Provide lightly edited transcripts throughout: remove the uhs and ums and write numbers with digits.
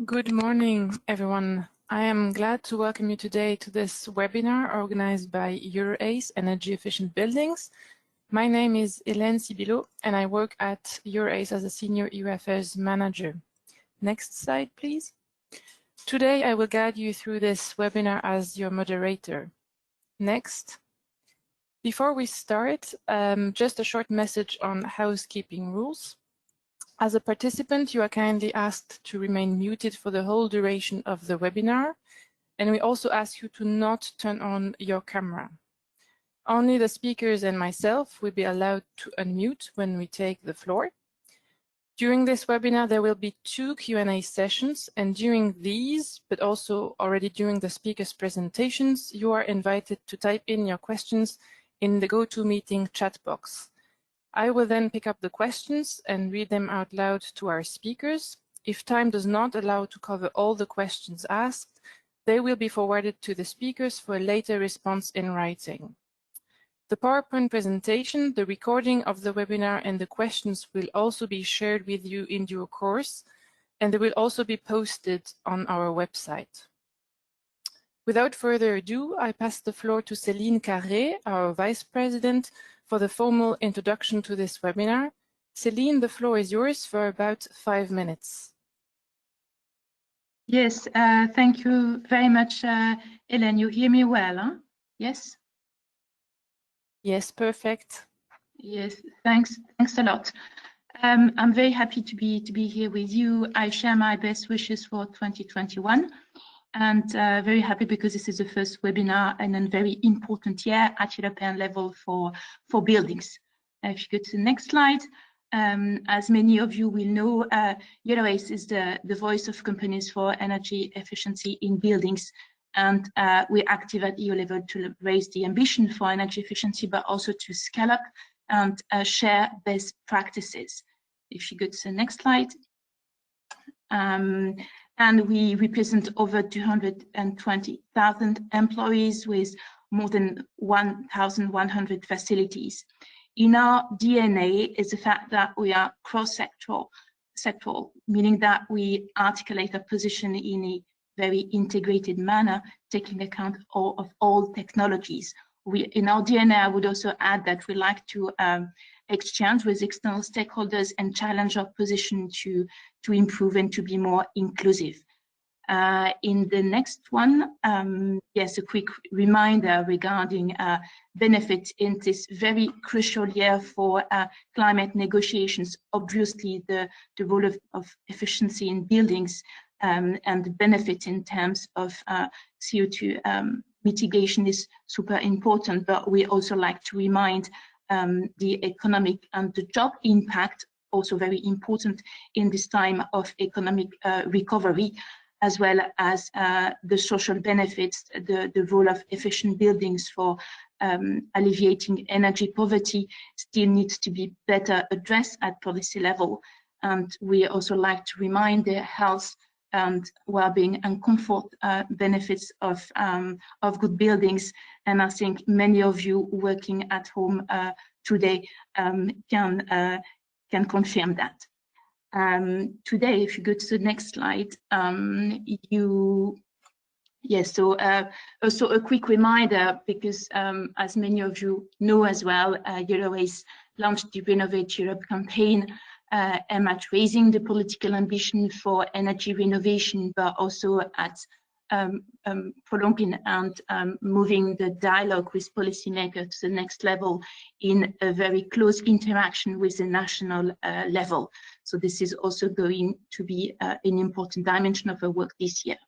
Good morning, everyone. I am glad to welcome you today to this webinar organized by EURACE Energy Efficient Buildings. My name is Hélène Sibilo, and I work at EURACE as a Senior EU Affairs Manager. Next slide, please. Today, I will guide you through this webinar as your moderator. Next. Before we start, just a short message on housekeeping rules. As a participant, you are kindly asked to remain muted for the whole duration of the webinar, and we also ask you to not turn on your camera. Only the speakers and myself will be allowed to unmute when we take the floor. During this webinar, there will be 2 Q&A sessions, and during these, but also already during the speakers' presentations, you are invited to type in your questions in the GoToMeeting chat box. I will then pick up the questions and read them out loud to our speakers. If time does not allow to cover all the questions asked, they will be forwarded to the speakers for a later response in writing. The PowerPoint presentation, the recording of the webinar, and the questions will also be shared with you in due course, and they will also be posted on our website. Without further ado, I pass the floor to Céline Carré, our Vice President, for the formal introduction to this webinar. Céline, the floor is yours for about 5 minutes. Yes, thank you very much, Hélène. You hear me well, huh? Yes? Yes, perfect. Yes, thanks a lot. I'm very happy to be here with you. I share my best wishes for 2021. And very happy because this is the first webinar and a very important year at European level for buildings. If you go to the next slide, as many of you will know, EURACE is the voice of companies for energy efficiency in buildings. And we're active at EU level to raise the ambition for energy efficiency, but also to scale up and share best practices. If you go to the next slide. And we represent over 220,000 employees with more than 1,100 facilities. In our DNA is the fact that we are cross-sectoral, meaning that we articulate our position in a very integrated manner, taking account of all technologies. In our DNA, I would also add that we like to exchange with external stakeholders and challenge our position to improve and to be more inclusive. In the next one, yes, a quick reminder regarding benefits in this very crucial year for climate negotiations. Obviously, the role of efficiency in buildings and the benefit in terms of CO2 mitigation is super important, but we also like to remind the economic and the job impact, also very important in this time of economic recovery, as well as the social benefits, the role of efficient buildings for alleviating energy poverty still needs to be better addressed at policy level. And we also like to remind the health and well-being and comfort benefits of good buildings. And I think many of you working at home today can confirm that. Today, if you go to the next slide, also a quick reminder, because as many of you know as well, EURACE launched the Renovate Europe campaign, aimed at raising the political ambition for energy renovation, but also at prolonging and moving the dialogue with policymakers to the next level in a very close interaction with the national level. So this is also going to be an important dimension of our work this year.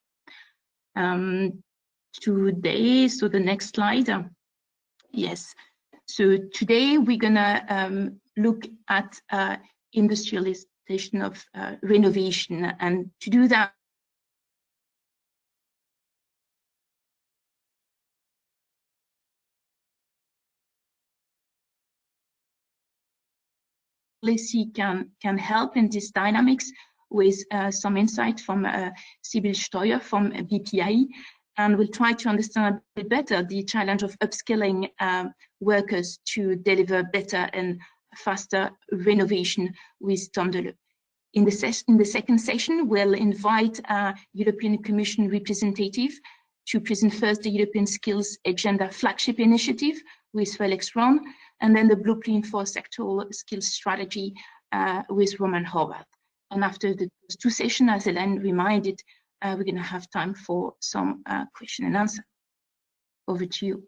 Today, so the next slide. Yes, so today we're gonna look at industrialization of renovation, and to do that, policy can help in this dynamics with some insight from Sibyl Steuer from BPI, and we'll try to understand a bit better the challenge of upskilling workers to deliver better and faster renovation with Tom Deleu. In the second session, we'll invite a European Commission representative to present first the European Skills Agenda flagship initiative with Felix Ron, and then the blueprint for sectoral skills strategy with Roman Horvath. And after the two sessions, as Hélène reminded, we're going to have time for some question and answer. Over to you.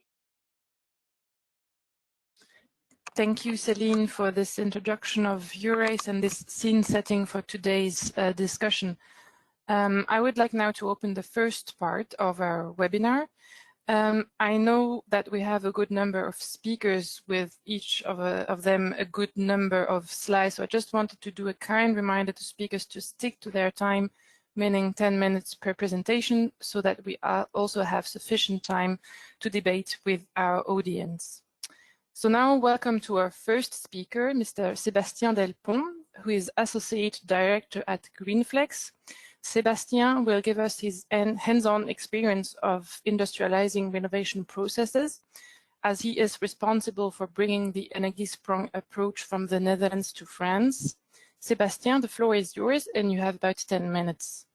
Thank you, Céline, for this introduction of EURACE and this scene setting for today's discussion. I would like now to open the first part of our webinar. I know that we have a good number of speakers with each of them a good number of slides, so I just wanted to do a kind reminder to speakers to stick to their time, meaning 10 minutes per presentation, so that we also have sufficient time to debate with our audience. So now welcome to our first speaker, Mr. Sébastien Delpont, who is Associate Director at Greenflex. Sébastien will give us his hands-on experience of industrializing renovation processes, as he is responsible for bringing the Energiesprong approach from the Netherlands to France. Sébastien, the floor is yours, and you have about 10 minutes.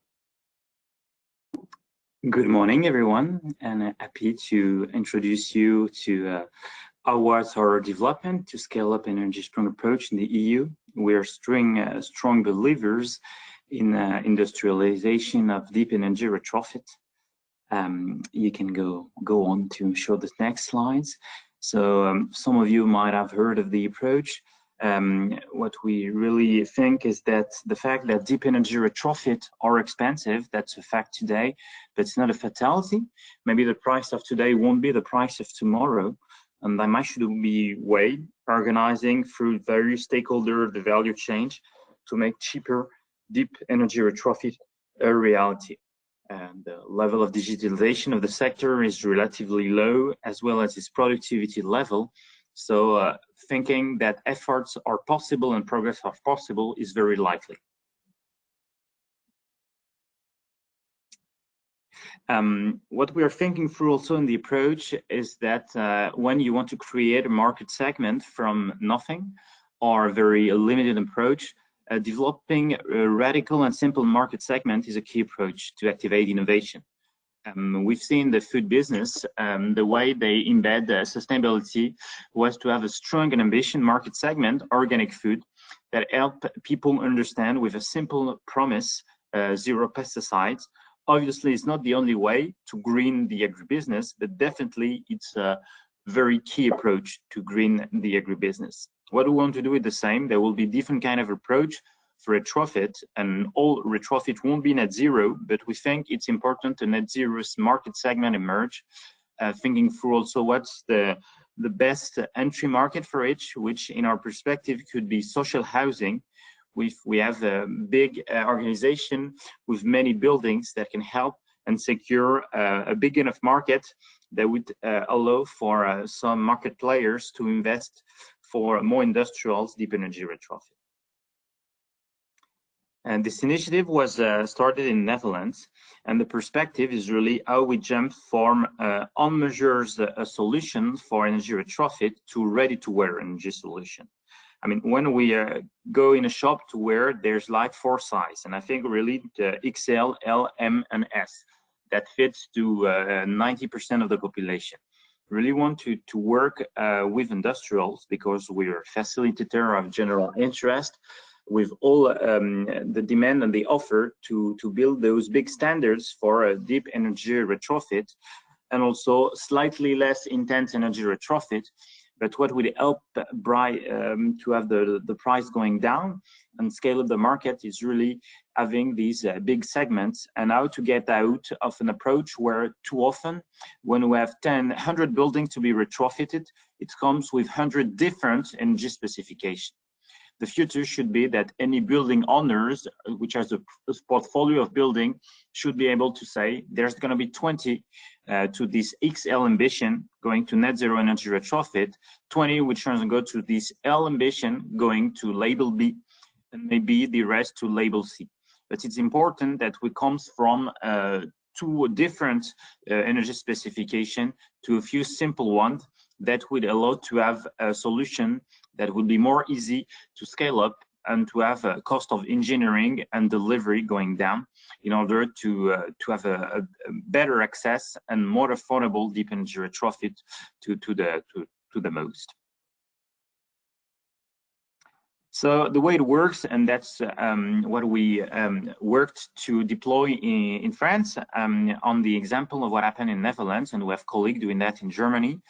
Good morning, everyone, and happy to introduce you to our development to scale up Energiesprong approach in the EU. We are strong believers in industrialization of deep energy retrofit. You can go on to show the next slides. So some of you might have heard of the approach. What we really think is that the fact that deep energy retrofit are expensive, that's a fact today, but it's not a fatality. Maybe the price of today won't be the price of tomorrow. And that might should be weighed, organizing through various stakeholders the value chain to make cheaper deep energy retrofit a reality. And the level of digitalization of the sector is relatively low, as well as its productivity level. So thinking that efforts are possible and progress are possible is very likely. What we are thinking through also in the approach is that when you want to create a market segment from nothing or a very limited approach, developing a radical and simple market segment is a key approach to activate innovation. We've seen the food business, the way they embed sustainability was to have a strong and ambitious market segment, organic food, that help people understand with a simple promise, zero pesticides. Obviously, it's not the only way to green the agribusiness, but definitely it's a very key approach to green the agribusiness. What we want to do is the same. There will be different kind of approach for retrofit, and all retrofit won't be net zero, but we think it's important a net zero market segment emerge, thinking through also what's the best entry market for each, which in our perspective could be social housing. We have a big organization with many buildings that can help and secure a big enough market that would allow for some market players to invest for more industrials deep energy retrofit. And this initiative was started in Netherlands, and the perspective is really how we jump from on measures a solution for energy retrofit to ready-to-wear energy solution. I mean, when we go in a shop to wear, there's like 4 sizes, and I think really the XL, L, M, and S that fits to 90% of the population. Really want to work with industrials because we are a facilitator of general interest with all the demand and the offer to build those big standards for a deep energy retrofit and also slightly less intense energy retrofit. But what would help to have the price going down and scale up the market is really having these big segments and how to get out of an approach where too often when we have 100 buildings to be retrofitted, it comes with 100 different energy specifications. The future should be that any building owners, which has a portfolio of building, should be able to say there's going to be 20 to this XL ambition going to net zero energy retrofit, 20 which are going to go to this L ambition going to label B, and maybe the rest to label C. But it's important that we come from 2 different energy specification to a few simple ones that would allow to have a solution that would be more easy to scale up and to have a cost of engineering and delivery going down in order to have a better access and more affordable deep energy retrofit to the most. So the way it works, and that's what we worked to deploy in France on the example of what happened in Netherlands, and we have colleagues doing that in Germany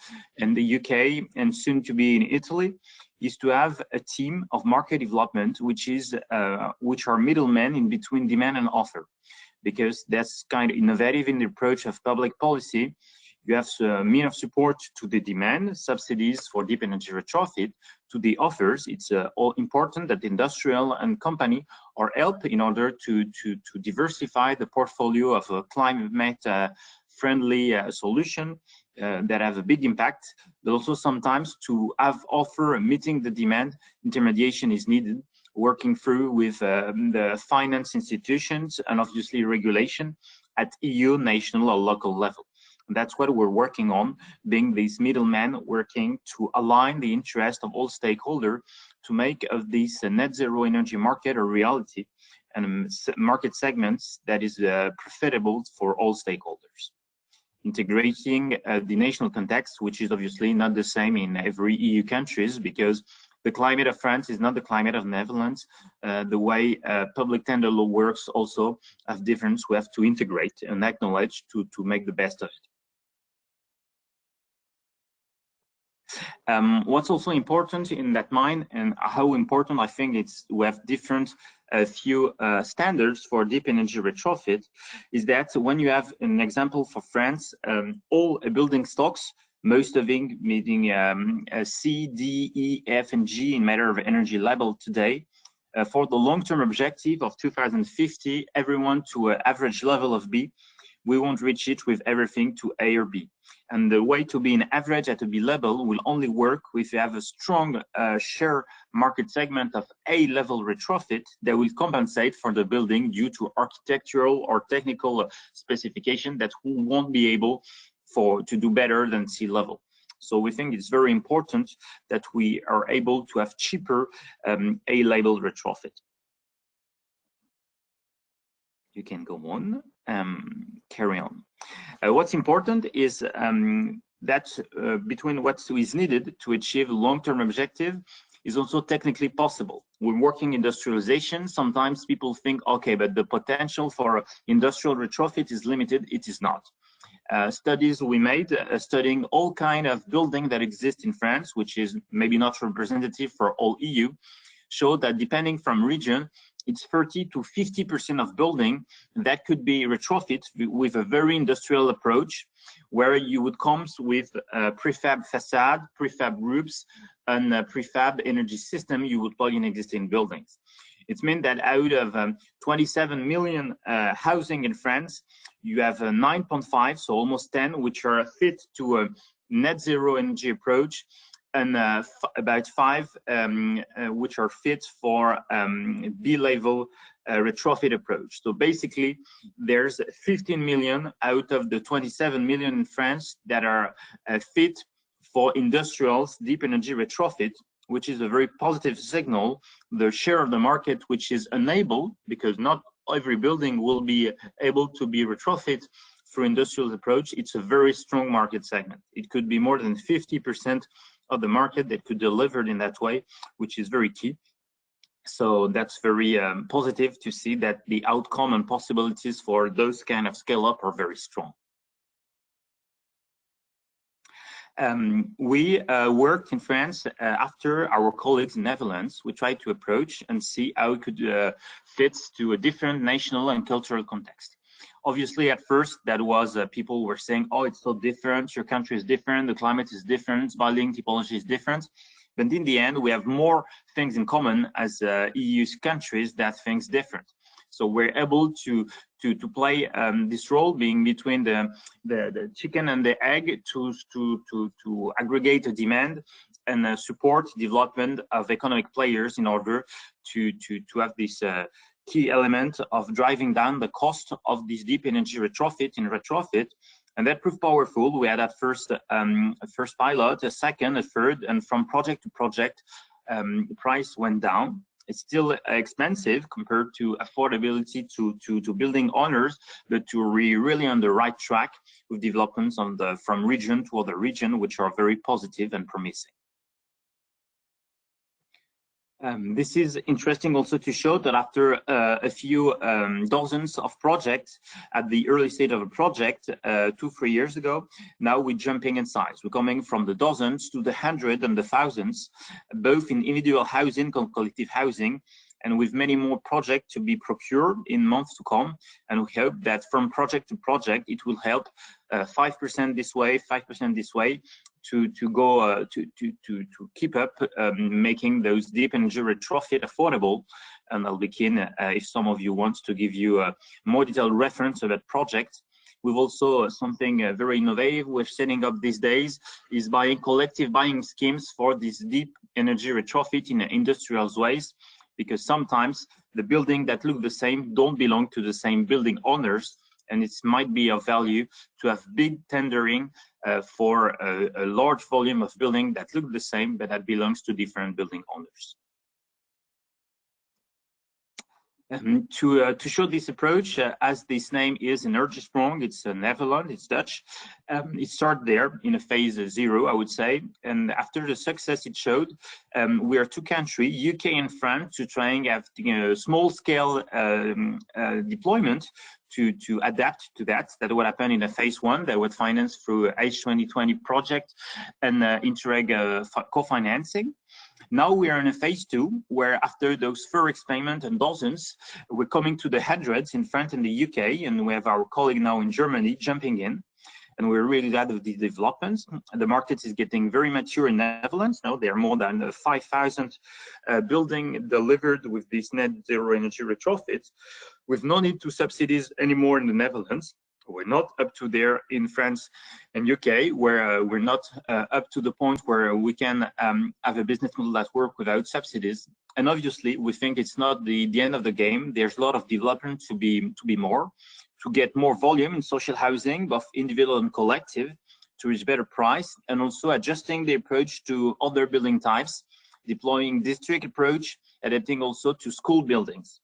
and the UK and soon to be in Italy, is to have a team of market development, which are middlemen in between demand and offer, because that's kind of innovative in the approach of public policy. You have a mean of support to the demand, subsidies for deep energy retrofit. To the offers, it's all important that the industrial and company are helped in order to diversify the portfolio of a climate-friendly solution that have a big impact, but also sometimes to have offer meeting the demand, intermediation is needed, working through with the finance institutions and obviously regulation at EU, national or local level. That's what we're working on, being these middlemen working to align the interest of all stakeholders to make of this net zero energy market a reality and market segments that is profitable for all stakeholders. Integrating the national context, which is obviously not the same in every EU countries, because the climate of France is not the climate of Netherlands. The way public tender law works also have difference. We have to integrate and acknowledge to make the best of it. What's also important in that mind, and how important I think it's, we have different few standards for deep energy retrofit, is that when you have an example for France, all building stocks, most of it meeting C, D, E, F, and G in matter of energy level today, for the long-term objective of 2050, everyone to an average level of B, we won't reach it with everything to A or B. And the way to be an average at a B level will only work if you have a strong share market segment of A level retrofit that will compensate for the building due to architectural or technical specification that won't be able to do better than C level. So we think it's very important that we are able to have cheaper A level retrofit. You can go on, carry on. What's important is that between what is needed to achieve long-term objective is also technically possible. When working industrialization, sometimes people think, okay, but the potential for industrial retrofit is limited. It is not. Studies we made studying all kind of building that exist in France, which is maybe not representative for all EU, show that depending from region, it's 30 to 50% of building that could be retrofit with a very industrial approach, where you would come with prefab facade, prefab roofs, and prefab energy system you would plug in existing buildings. It means that out of 27 million housing in France, you have 9.5, so almost 10, which are fit to a net zero energy approach, and about 5 which are fit for B-level retrofit approach. So basically, there's 15 million out of the 27 million in France that are fit for industrials deep energy retrofit, which is a very positive signal. The share of the market which is enabled, because not every building will be able to be retrofit through industrial approach, it's a very strong market segment. It could be more than 50% of the market that could deliver in that way, which is very key. So that's very positive to see that the outcome and possibilities for those kind of scale up are very strong. We worked in France after our colleagues in Netherlands. We tried to approach and see how it could fit to a different national and cultural context. Obviously, at first, that was people were saying, oh, it's so different, your country is different, the climate is different, building typology is different. But in the end, we have more things in common as EU countries that things different. So we're able to play this role, being between the chicken and the egg, to aggregate the demand and support development of economic players in order to have this key element of driving down the cost of this deep energy retrofit in retrofit. And that proved powerful. We had at first first pilot, a second, a third, and from project to project, the price went down. It's still expensive compared to affordability to building owners, but to really on the right track with developments on from region to other region, which are very positive and promising. This is interesting also to show that after a few dozens of projects at the early stage of a project 2-3 years ago, now we're jumping in size. We're coming from the dozens to the hundreds and the thousands, both in individual housing, collective housing, and with many more projects to be procured in months to come. And we hope that from project to project, it will help 5% this way, 5% this way, to keep up making those deep energy retrofit affordable. And I'll be keen if some of you want to give you a more detailed reference of that project. We've also something very innovative we're setting up these days is buying collective buying schemes for this deep energy retrofit in industrial ways, because sometimes the building that look the same don't belong to the same building owners, and it might be of value to have big tendering for a large volume of building that look the same but that belongs to different building owners. To show this approach, as this name is energy strong, it's Netherlands, it's Dutch. It started there in a phase 0, I would say, and after the success it showed, we are 2 countries, UK and France, to try and have small scale deployment to adapt to that. That would happen in a phase 1 that would finance through H2020 project and Interreg co-financing. Now we are in a phase 2, where after those first experiments and dozens, we're coming to the hundreds in France and the UK, and we have our colleague now in Germany jumping in. And we're really glad of these developments. The market is getting very mature in Netherlands. Now there are more than 5,000 buildings delivered with this net zero energy retrofit, with no need to subsidies anymore in the Netherlands. We're not up to there in France and UK, where we're not up to the point where we can have a business model that works without subsidies. And obviously, we think it's not the end of the game. There's a lot of development to be more, to get more volume in social housing, both individual and collective, to reach better price, and also adjusting the approach to other building types, deploying district approach, adapting also to school buildings.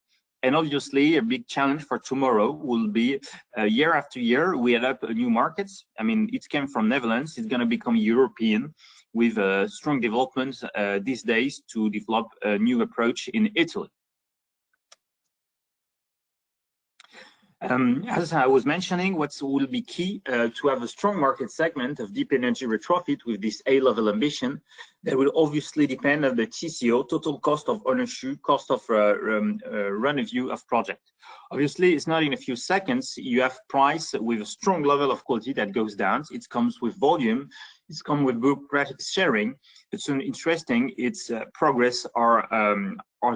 And obviously, a big challenge for tomorrow will be year after year, we add up new markets. I mean, it came from Netherlands, it's going to become European with strong developments these days to develop a new approach in Italy. As I was mentioning, what will be key to have a strong market segment of deep energy retrofit with this A-level ambition, that will obviously depend on the TCO, total cost of ownership, cost of run view of project. Obviously, it's not in a few seconds. You have price with a strong level of quality that goes down. It comes with volume. It's come with bureaucratic sharing. It's interesting. Its progress are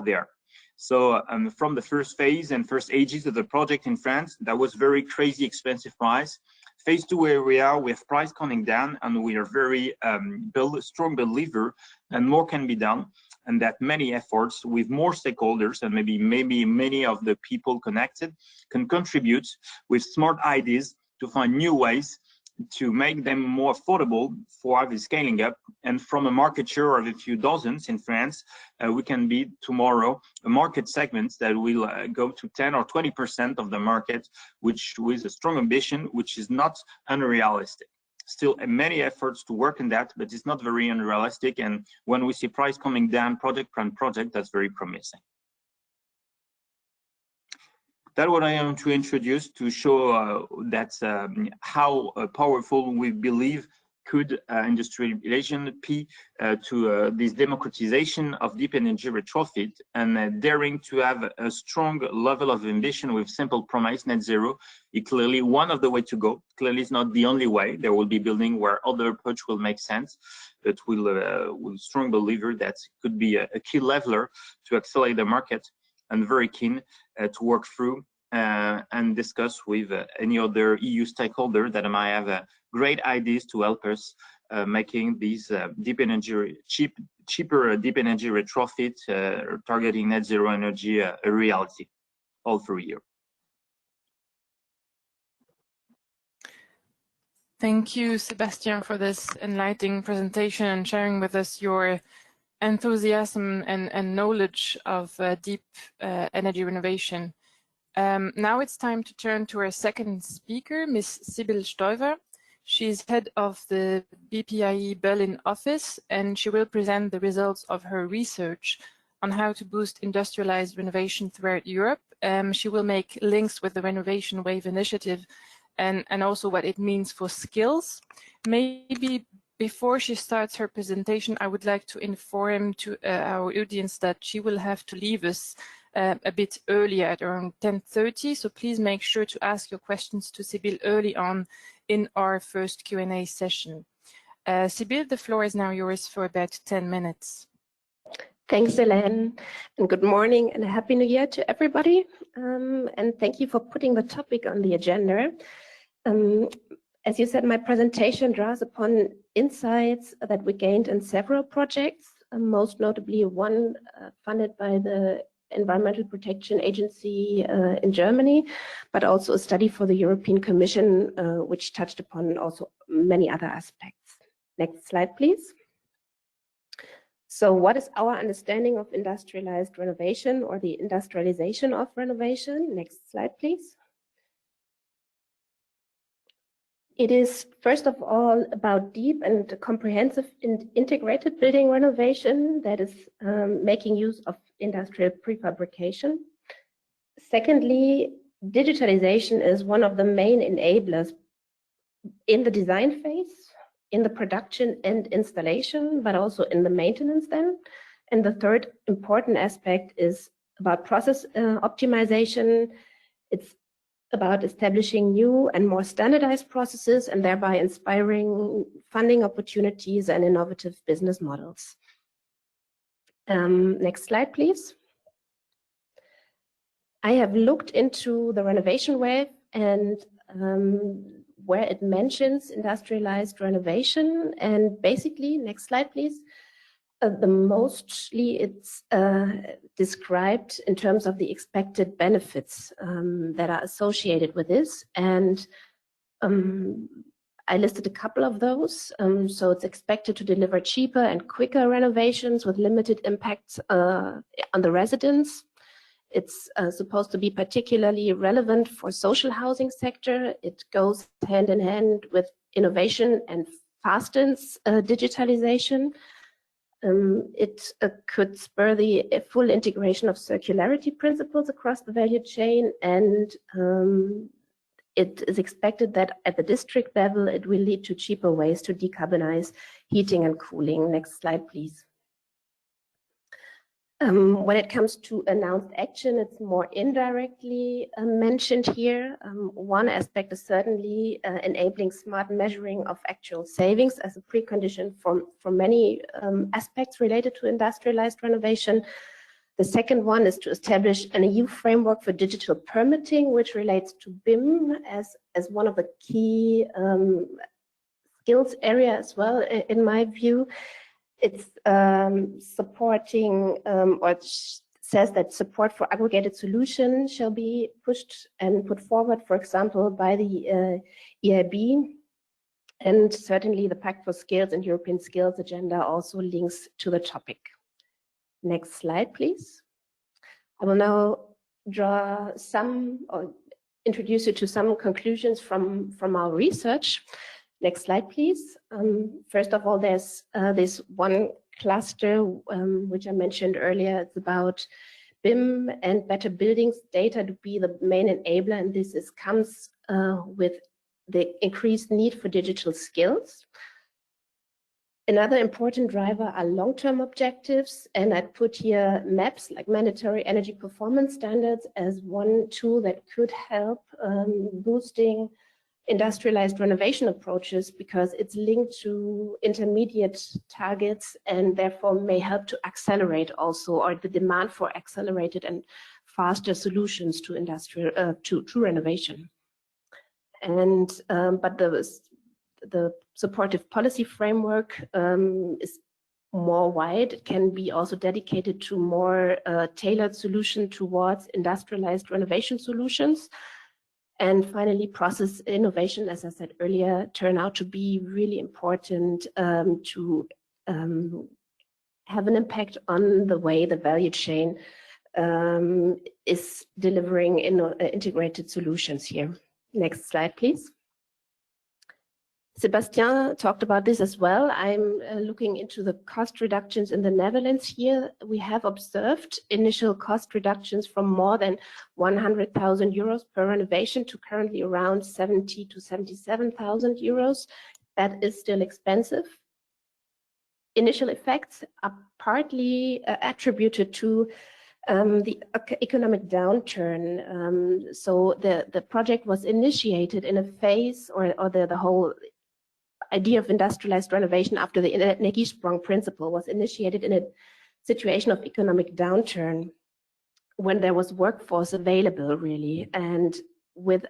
there. So from the first phase and first ages of the project in France, that was very crazy expensive price. Phase 2 where we are, we have price coming down, and we are very strong believer and more can be done, and that many efforts with more stakeholders and maybe many of the people connected can contribute with smart ideas to find new ways to make them more affordable for the scaling up. And from a market share of a few dozens in France, we can be tomorrow a market segment that will go to 10 or 20% of the market, which with a strong ambition, which is not unrealistic. Still many efforts to work in that, but it's not very unrealistic. And when we see price coming down project per project, that's very promising. That's what I am to introduce to show that how powerful we believe could industrialization be to this democratization of deep energy retrofit, and daring to have a strong level of ambition with simple promise net zero. It's clearly one of the way to go. Clearly, it's not the only way. There will be building where other approach will make sense, but we're strong believer that could be a key leveler to accelerate the market, and very keen to work through and discuss with any other EU stakeholder that might have great ideas to help us making these deep energy, cheaper deep energy retrofit targeting net zero energy a reality all through here. Thank you, Sebastian, for this enlightening presentation and sharing with us your enthusiasm and knowledge of deep energy renovation. Now it's time to turn to our second speaker, Ms. Sibylle Stoiver. She's head of the BPIE Berlin office, and she will present the results of her research on how to boost industrialized renovation throughout Europe. She will make links with the Renovation Wave initiative and also what it means for skills. Maybe before she starts her presentation, I would like to inform to our audience that she will have to leave us a bit earlier at around 10:30. So please make sure to ask your questions to Sibylle early on in our first Q&A session. Sibylle, the floor is now yours for about 10 minutes. Thanks, Hélène, and good morning and a happy new year to everybody. And thank you for putting the topic on the agenda. As you said, my presentation draws upon insights that we gained in several projects, most notably one funded by the Environmental Protection Agency in Germany, but also a study for the European Commission, which touched upon also many other aspects. Next slide, please. So what is our understanding of industrialized renovation or the industrialization of renovation? Next slide, please. It is, first of all, about deep and comprehensive and integrated building renovation that is making use of industrial prefabrication. Secondly, digitalization is one of the main enablers in the design phase, in the production and installation, but also in the maintenance then. And the third important aspect is about process optimization. It's about establishing new and more standardized processes and thereby inspiring funding opportunities and innovative business models. Next slide, please. I have looked into the Renovation Wave and where it mentions industrialized renovation, and basically, next slide, please. Mostly it's described in terms of the expected benefits that are associated with this, and I listed a couple of those. So it's expected to deliver cheaper and quicker renovations with limited impact on the residents. It's supposed to be particularly relevant for social housing sector. It goes hand in hand with innovation and fastens digitalization. It could spur the full integration of circularity principles across the value chain, and it is expected that at the district level, it will lead to cheaper ways to decarbonize heating and cooling. Next slide, please. When it comes to announced action, it's more indirectly mentioned here. One aspect is certainly enabling smart measuring of actual savings as a precondition for many aspects related to industrialized renovation. The second one is to establish an EU framework for digital permitting, which relates to BIM as one of the key skills area as well, in my view. It's supporting or says that support for aggregated solutions shall be pushed and put forward, for example, by the EIB. And certainly the Pact for Skills and European Skills Agenda also links to the topic. Next slide, please. I will now draw some or introduce you to some conclusions from our research. Next slide, please. First of all, there's this one cluster, which I mentioned earlier. It's about BIM and better buildings data to be the main enabler, and this comes with the increased need for digital skills. Another important driver are long-term objectives, and I put here maps like mandatory energy performance standards as one tool that could help boosting industrialized renovation approaches, because it's linked to intermediate targets and therefore may help to accelerate also, or the demand for accelerated and faster solutions to industrial to renovation. And but the supportive policy framework is more wide. It can be also dedicated to more tailored solution towards industrialized renovation solutions. And finally, process innovation, as I said earlier, turn out to be really important to have an impact on the way the value chain is delivering integrated solutions here. Next slide, please. Sebastian talked about this as well. I'm looking into the cost reductions in the Netherlands here. We have observed initial cost reductions from more than 100,000 euros per renovation to currently around 70 to 77,000 euros. That is still expensive. Initial effects are partly attributed to the economic downturn. So the project was initiated in a phase, or the whole idea of industrialized renovation after the Energiesprong principle was initiated in a situation of economic downturn when there was workforce available, really, and with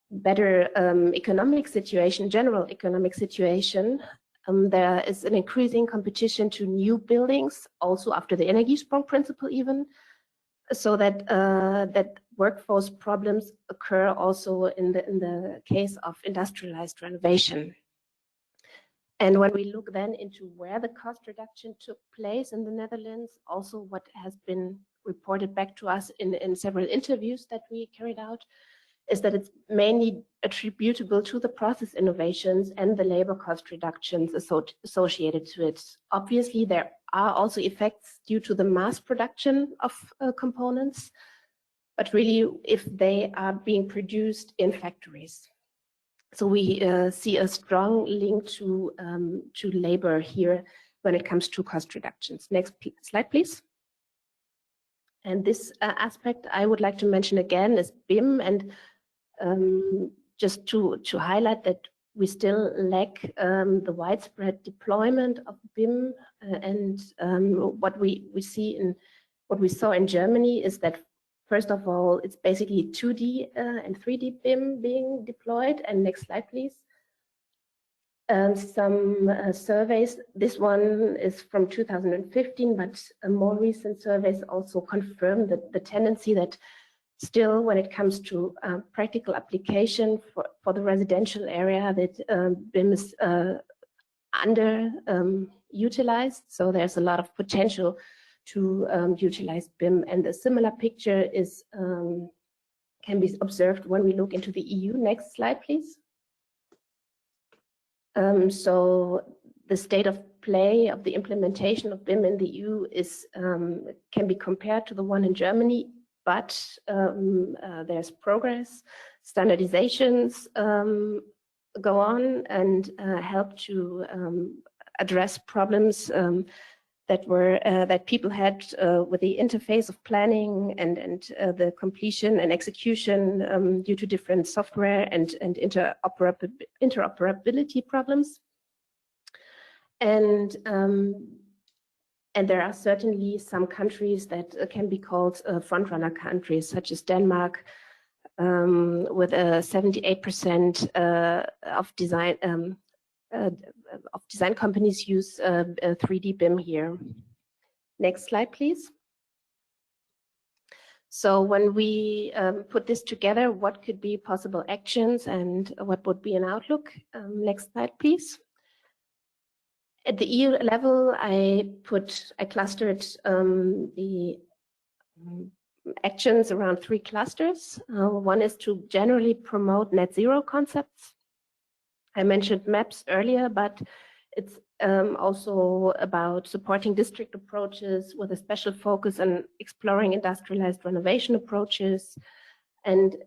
better economic situation, general economic situation. There is an increasing competition to new buildings, also after the Energiesprong principle even, so that that workforce problems occur also in the case of industrialized renovation. And when we look then into where the cost reduction took place in the Netherlands, also what has been reported back to us in several interviews that we carried out, is that it's mainly attributable to the process innovations and the labor cost reductions associated to it. Obviously, there are also effects due to the mass production of components, but really if they are being produced in factories. So we see a strong link to labor here when it comes to cost reductions. Next slide, please. And this aspect I would like to mention again is BIM, and just to highlight that we still lack the widespread deployment of BIM, and what we see in what we saw in Germany is that first of all, it's basically 2D and 3D BIM being deployed. And next slide, please. Some surveys, this one is from 2015, but more recent surveys also confirm that the tendency that still when it comes to practical application for the residential area, that BIM is underutilized. So there's a lot of potential to utilize BIM, and a similar picture is can be observed when we look into the EU. Next slide, please. So the state of play of the implementation of BIM in the EU is can be compared to the one in Germany, but there's progress. Standardizations go on and help to address problems that people had with the interface of planning and the completion and execution due to different software and interoperability problems. And there are certainly some countries that can be called front-runner countries, such as Denmark, with 78% of design companies use 3D BIM here. Next slide, please. So when we put this together, what could be possible actions and what would be an outlook? Next slide, please. At the EU level, I clustered the actions around 3 clusters. One is to generally promote net zero concepts. I mentioned maps earlier, but it's also about supporting district approaches with a special focus on exploring industrialized renovation approaches, and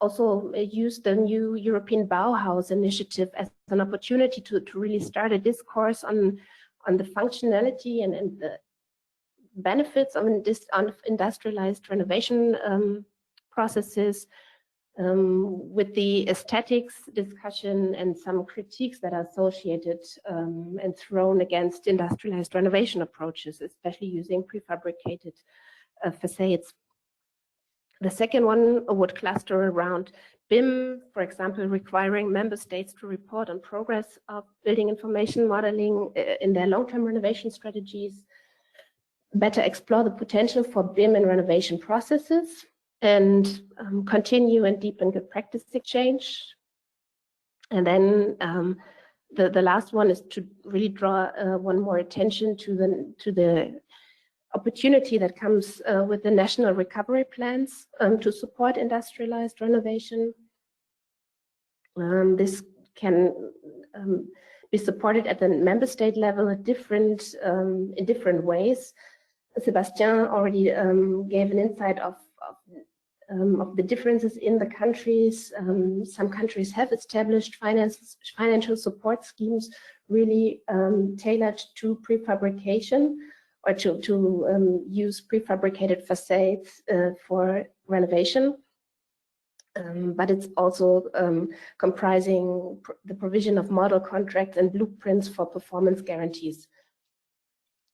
also use the new European Bauhaus initiative as an opportunity to really start a discourse on the functionality and the benefits of industrialized renovation processes, with the aesthetics discussion and some critiques that are associated and thrown against industrialized renovation approaches, especially using prefabricated facades. The second one would cluster around BIM, for example, requiring member states to report on progress of building information modeling in their long-term renovation strategies, better explore the potential for BIM in renovation processes, and continue and deepen good practice exchange. And then the last one is to really draw one more attention to the opportunity that comes with the national recovery plans to support industrialized renovation. This can be supported at the member state level in different ways. Sebastian already gave an insight of the differences in the countries. Some countries have established financial support schemes really tailored to prefabrication, or to use prefabricated facades for renovation. But it's also comprising the provision of model contracts and blueprints for performance guarantees.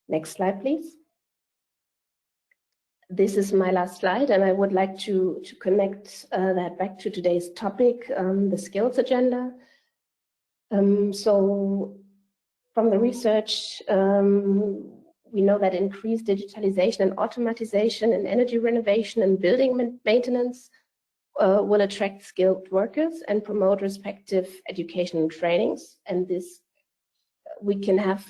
Next slide, please. This is my last slide, and I would like to connect that back to today's topic, the skills agenda. So from the research, we know that increased digitalization and automatization in energy renovation and building maintenance will attract skilled workers and promote respective education and trainings. And this, we can have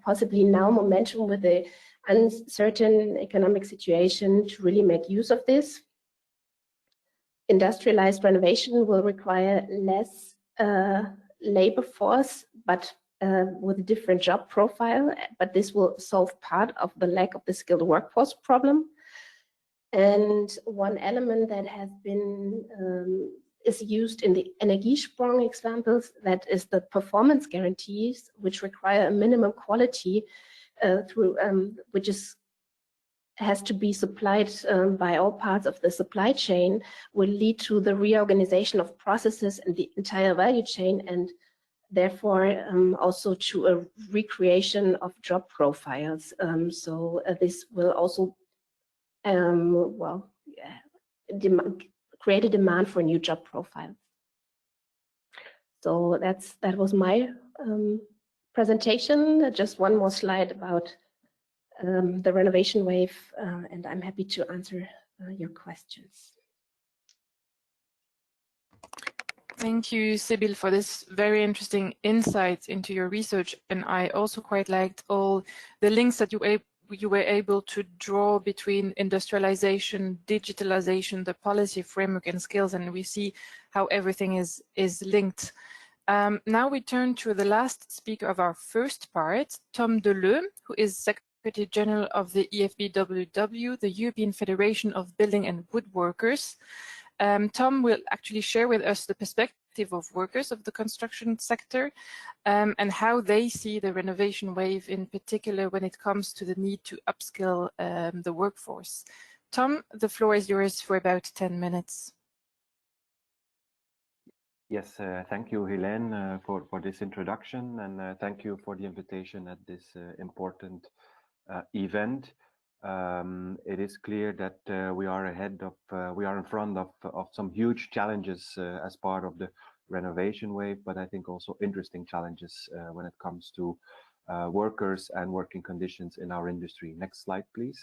possibly now momentum with the uncertain economic situation to really make use of this. Industrialized renovation will require less labor force, but with a different job profile, but this will solve part of the lack of the skilled workforce problem. And one element that has been is used in the Energiesprong examples, that is the performance guarantees, which require a minimum quality which has to be supplied by all parts of the supply chain, will lead to the reorganization of processes and the entire value chain, and therefore also to a recreation of job profiles. So this will also create a demand for new job profiles. So that was my presentation. Just one more slide about the renovation wave, and I'm happy to answer your questions. Thank you, Sibyl, for this very interesting insights into your research. And I also quite liked all the links that you were able to draw between industrialization, digitalization, the policy framework and skills, and we see how everything is linked. Now we turn to the last speaker of our first part, Tom Deleu, who is Secretary General of the EFBWW, the European Federation of Building and Woodworkers. Tom will actually share with us the perspective of workers of the construction sector and how they see the renovation wave, in particular when it comes to the need to upskill the workforce. Tom, the floor is yours for about 10 minutes. Yes, thank you, Helene, for this introduction, and thank you for the invitation at this important event. It is clear that we are in front of some huge challenges as part of the renovation wave, but I think also interesting challenges when it comes to workers and working conditions in our industry. Next slide, please.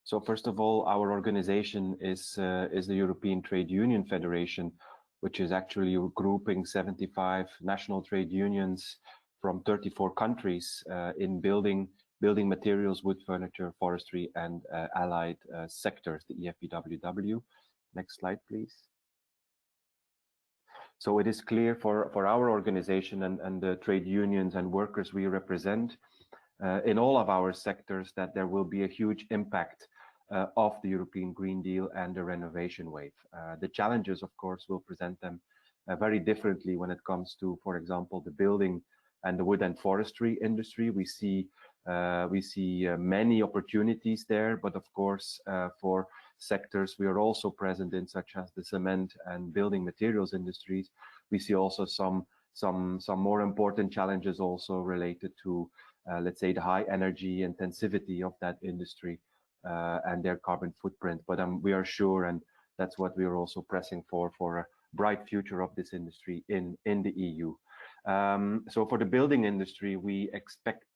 So first of all, our organization is the European Trade Union Federation, which is actually grouping 75 national trade unions from 34 countries in building materials, wood, furniture, forestry, and allied sectors, the EFBWW. Next slide, please. So it is clear for our organization and the trade unions and workers we represent in all of our sectors that there will be a huge impact of the European Green Deal and the renovation wave. The challenges, of course, will present them very differently when it comes to, for example, the building and the wood and forestry industry. We see many opportunities there, but of course, for sectors we are also present in, such as the cement and building materials industries, we see also some more important challenges also related to, let's say, the high energy intensivity of that industry and their carbon footprint. But we are sure, and that's what we are also pressing for a bright future of this industry in the EU. So for the building industry, we expect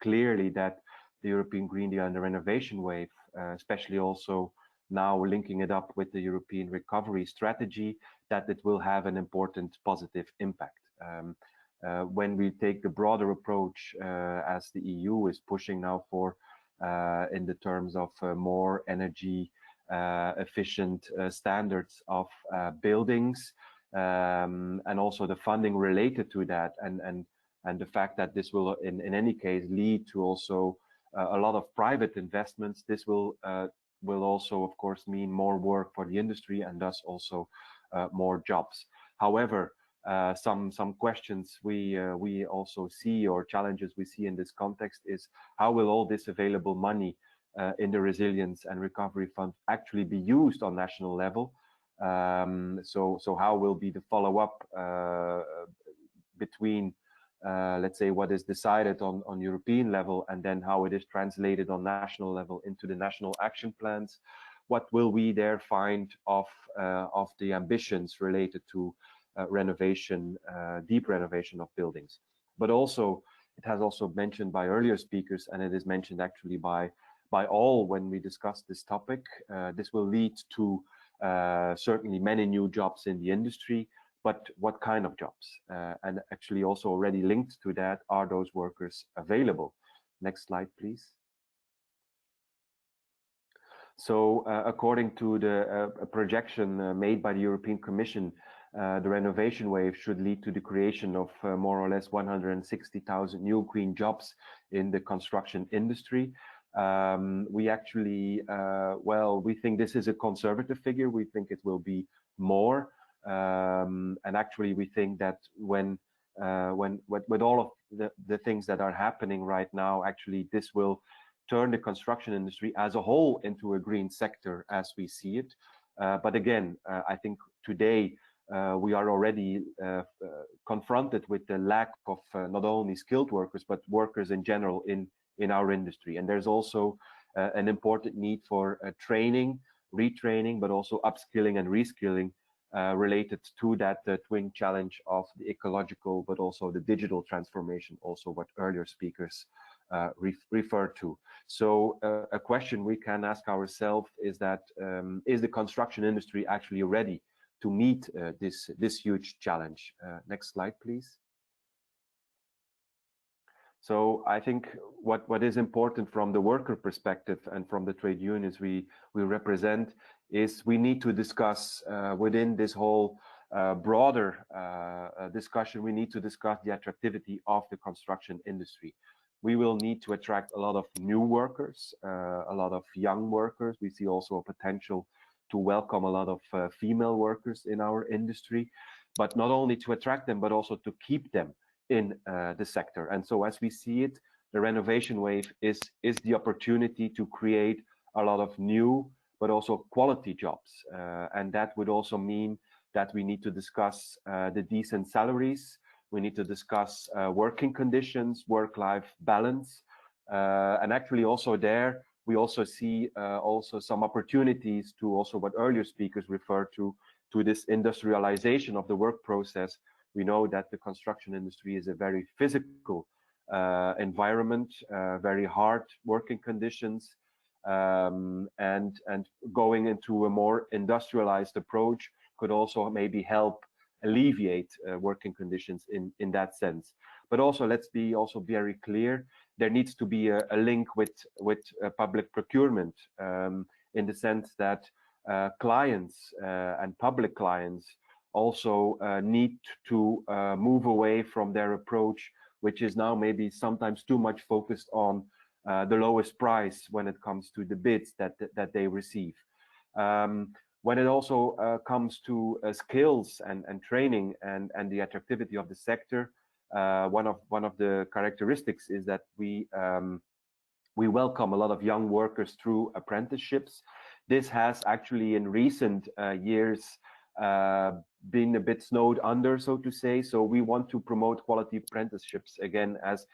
clearly that the European Green Deal and the renovation wave, especially also now linking it up with the European recovery strategy, that it will have an important positive impact. When we take the broader approach, as the EU is pushing now for, in the terms of more energy efficient standards of buildings, and also the funding related to that, and the fact that this will in any case lead to also a lot of private investments, this will also of course mean more work for the industry and thus also more jobs. However, some questions we also see, or challenges we see in this context, is how will all this available money in the Resilience and Recovery Fund actually be used on national level? So how will be the follow-up between let's say what is decided on European level and then how it is translated on national level into the national action plans? What will we there find of the ambitions related to renovation, deep renovation of buildings? But also, it has also mentioned by earlier speakers, and it is mentioned actually by all when we discuss this topic, this will lead to certainly many new jobs in the industry, but what kind of jobs? And actually also already linked to that, are those workers available? Next slide, please. So according to the projection made by the European Commission, the Renovation Wave should lead to the creation of more or less 160,000 new green jobs in the construction industry. We actually, well, we think this is a conservative figure. We think it will be more. And actually, we think that when with all of the things that are happening right now, actually, this will turn the construction industry as a whole into a green sector as we see it. But again, I think today we are already confronted with the lack of not only skilled workers, but workers in general in our industry. And there's also an important need for training, retraining, but also upskilling and reskilling related to that twin challenge of the ecological, but also the digital transformation, also what earlier speakers referred to. So a question we can ask ourselves is that, is the construction industry actually ready to meet this huge challenge? Next slide, please. So I think what is important from the worker perspective and from the trade unions we represent is we need to discuss within this whole broader discussion, we need to discuss the attractivity of the construction industry. We will need to attract a lot of new workers, a lot of young workers. We see also a potential to welcome a lot of female workers in our industry, but not only to attract them, but also to keep them in the sector. And so as we see it, the Renovation Wave is the opportunity to create a lot of new, but also quality jobs. And that would also mean that we need to discuss the decent salaries. We need to discuss working conditions, work-life balance. And actually also there, we also see also some opportunities to also what earlier speakers referred to this industrialization of the work process. We know that the construction industry is a very physical environment, very hard working conditions, and going into a more industrialized approach could also maybe help alleviate working conditions in that sense. But also, let's be also very clear, there needs to be a link with public procurement, in the sense that clients and public clients also need to move away from their approach, which is now maybe sometimes too much focused on the lowest price when it comes to the bids that they receive. When it also comes to skills and training and the attractivity of the sector, one of the characteristics is that we welcome a lot of young workers through apprenticeships. This has actually in recent years been a bit snowed under, so to say. So we want to promote quality apprenticeships again as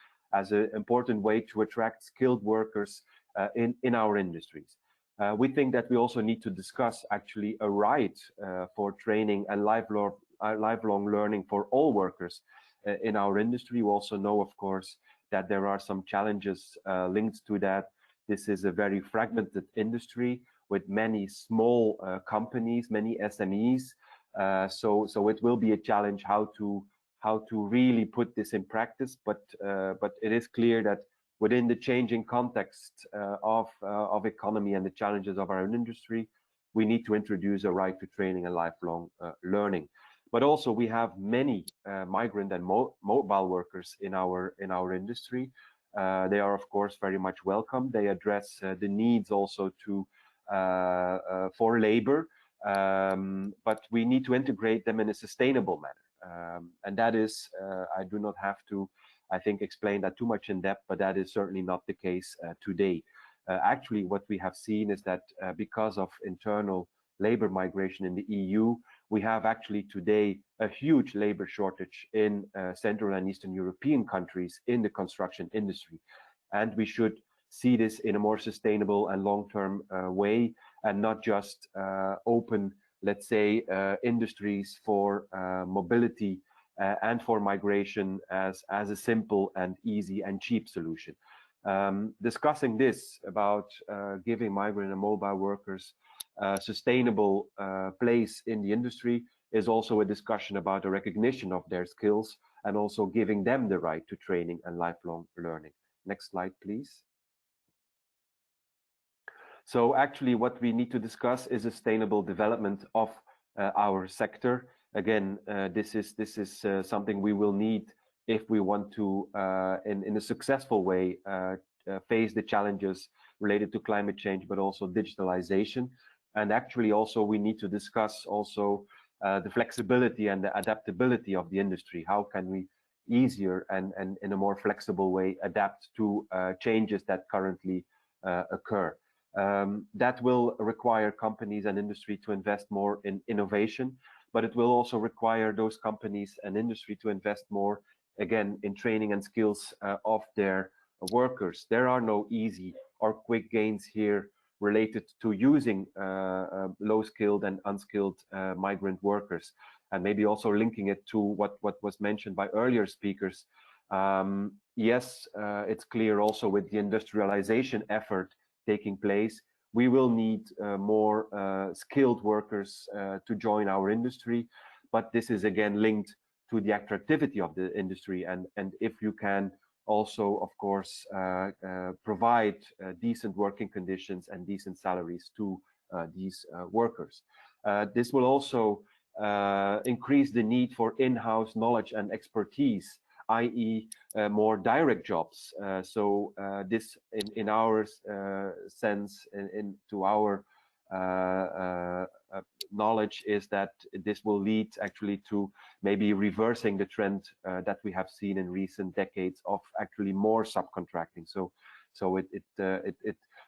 an important way to attract skilled workers in our industries. We think that we also need to discuss actually a right for training and lifelong learning for all workers in our industry. We also know, of course, that there are some challenges linked to that. This is a very fragmented industry with many small companies, many SMEs. So it will be a challenge how how to really put this in practice, but it is clear that within the changing context of economy and the challenges of our own industry, we need to introduce a right to training and lifelong learning. But also we have many migrant and mobile workers in our industry. They are of course very much welcome. They address the needs also to for labor, but we need to integrate them in a sustainable manner. And that is, I do not have to, I think, explain that too much in depth, but that is certainly not the case today. Actually, what we have seen is that because of internal labor migration in the EU, we have actually today a huge labor shortage in Central and Eastern European countries in the construction industry. And we should see this in a more sustainable and long-term way, and not just open, let's say, industries for mobility and for migration as a simple and easy and cheap solution. Discussing this about giving migrant and mobile workers a sustainable place in the industry is also a discussion about the recognition of their skills and also giving them the right to training and lifelong learning. Next slide, please. So actually what we need to discuss is sustainable development of our sector. Again, this is something we will need if we want to, in a successful way, face the challenges related to climate change, but also digitalization. And actually also we need to discuss also the flexibility and the adaptability of the industry. How can we easier and in a more flexible way adapt to changes that currently occur? That will require companies and industry to invest more in innovation, but it will also require those companies and industry to invest more, again, in training and skills of their workers. There are no easy or quick gains here related to using low-skilled and unskilled migrant workers. And maybe also linking it to what was mentioned by earlier speakers. Yes, it's clear also with the industrialization effort taking place, we will need more skilled workers to join our industry. But this is again linked to the attractivity of the industry. And if you can also, of course, provide decent working conditions and decent salaries to these workers. This will also increase the need for in-house knowledge and expertise, i.e. More direct jobs. So this, in our sense, to our knowledge, is that this will lead actually to maybe reversing the trend that we have seen in recent decades of actually more subcontracting. So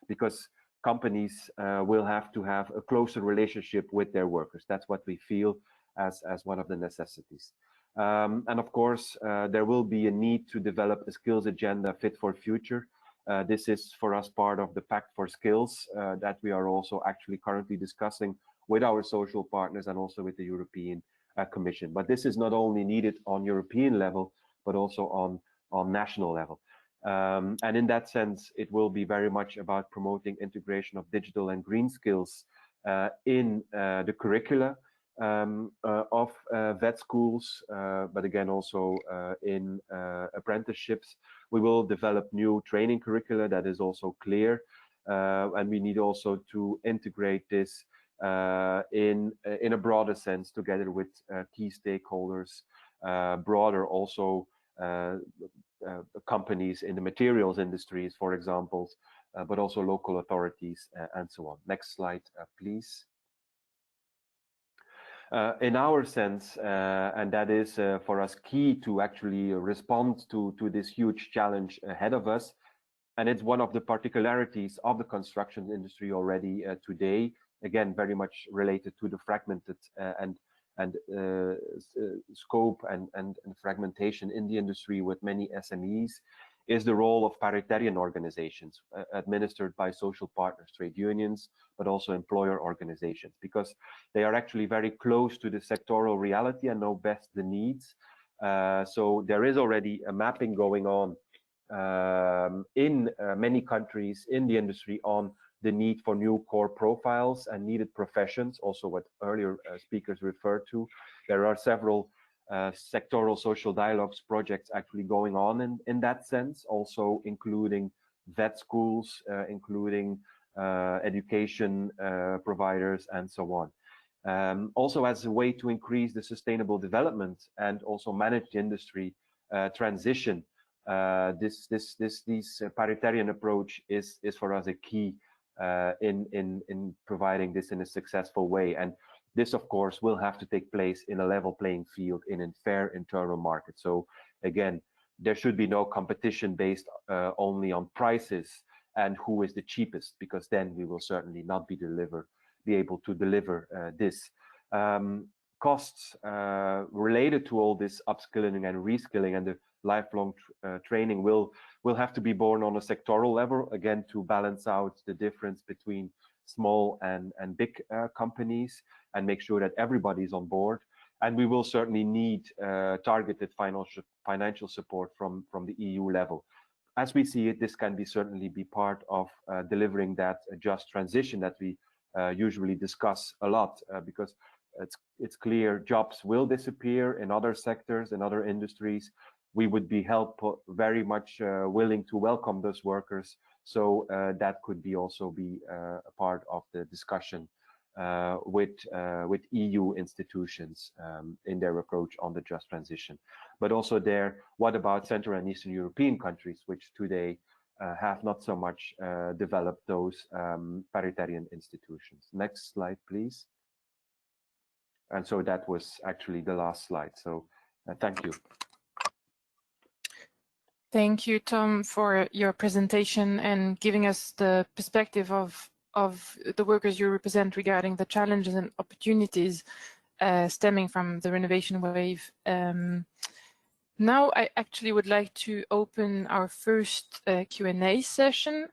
because companies will have to have a closer relationship with their workers. That's what we feel as one of the necessities. And of course, there will be a need to develop a skills agenda fit for future. This is for us part of the Pact for Skills that we are also actually currently discussing with our social partners and also with the European Commission. But this is not only needed on European level, but also on national level. And in that sense, it will be very much about promoting integration of digital and green skills in the curricula of vet schools, but again also in apprenticeships. We will develop new training curricula that is also clear, and we need also to integrate this in a broader sense together with key stakeholders, broader also companies in the materials industries, for example, but also local authorities and so on. Next slide, please. In our sense, and that is for us key to actually respond to this huge challenge ahead of us, and it's one of the particularities of the construction industry already today, again very much related to the fragmented scope and fragmentation in the industry with many SMEs, is the role of paritarian organizations administered by social partners, trade unions, but also employer organizations, because they are actually very close to the sectoral reality and know best the needs. So there is already a mapping going on in many countries in the industry on the need for new core profiles and needed professions, also what earlier speakers referred to. There are several sectoral social dialogues projects actually going on in that sense, also including vet schools, including education providers, and so on. Also as a way to increase the sustainable development and also manage the industry transition, this paritarian approach is for us a key in providing this in a successful way. And this, of course, will have to take place in a level playing field in a fair internal market. So again, there should be no competition based only on prices and who is the cheapest, because then we will certainly not be able to deliver this. Costs related to all this upskilling and reskilling and the lifelong training will have to be borne on a sectoral level, again, to balance out the difference between small and big companies and make sure that everybody's on board. And we will certainly need targeted financial support from the EU level. As we see it, this can certainly be part of delivering that just transition that we usually discuss a lot, because it's clear jobs will disappear in other sectors, in other industries. We would be very much willing to welcome those workers. So that could also be a part of the discussion with EU institutions in their approach on the just transition. But also there, what about Central and Eastern European countries, which today have not so much developed those paritarian institutions? Next slide, please. And so that was actually the last slide. So thank you. Thank you, Tom, for your presentation and giving us the perspective of the workers you represent regarding the challenges and opportunities stemming from the renovation wave. Now I actually would like to open our first Q&A session.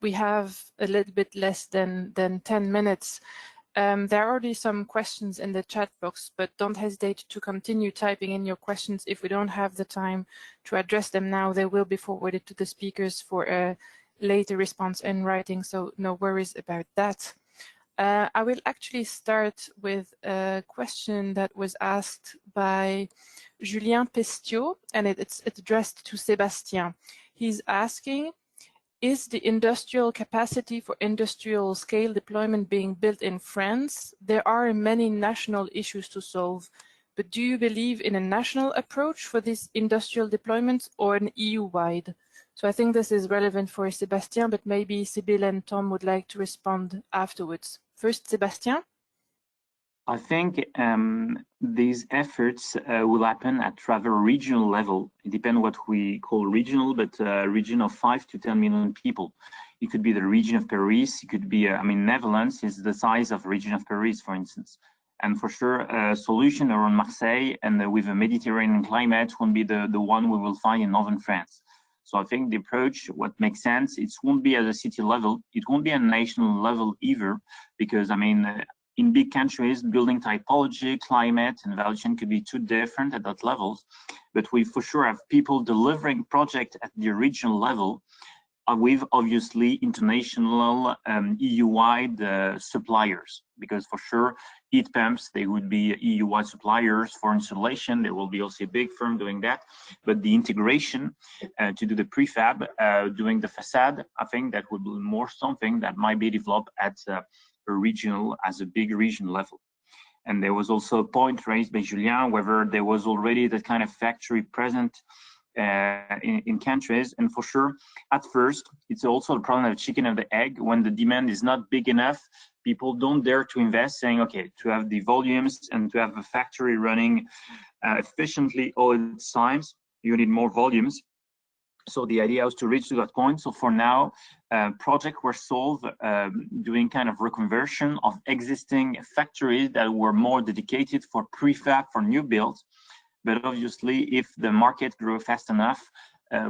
We have a little bit less than 10 minutes. There are already some questions in the chat box, but don't hesitate to continue typing in your questions. If we don't have the time to address them now, they will be forwarded to the speakers for a later response in writing, so no worries about that. I will actually start with a question that was asked by Julien Pestiot, and it's addressed to Sébastien. He's asking, is the industrial capacity for industrial scale deployment being built in France? There are many national issues to solve, but do you believe in a national approach for this industrial deployment or an EU-wide? So I think this is relevant for Sébastien, but maybe Sibylle and Tom would like to respond afterwards. First, Sébastien. I think these efforts will happen at rather regional level. It depends what we call regional, but a region of 5 to 10 million people. It could be the region of Paris. It could be, I mean, Netherlands is the size of the region of Paris, for instance. And for sure, a solution around Marseille and with a Mediterranean climate won't be the one we will find in northern France. So I think the approach, what makes sense, it won't be at a city level. It won't be at a national level either, because, I mean, in big countries, building typology, climate, and value chain could be too different at that levels. But we for sure have people delivering projects at the regional level with obviously international EU-wide suppliers, because for sure heat pumps, they would be EU-wide suppliers. For installation, there will be also a big firm doing that. But the integration to do the prefab, doing the facade, I think that would be more something that might be developed at a regional, as a big region level. And there was also a point raised by Julien, whether there was already that kind of factory present in countries. And for sure, at first, it's also the problem of chicken and the egg. When the demand is not big enough, people don't dare to invest, saying, okay, to have the volumes and to have a factory running efficiently all its times, you need more volumes. So the idea was to reach to that point. So for now, projects were solved doing kind of reconversion of existing factories that were more dedicated for prefab, for new builds. But obviously, if the market grew fast enough,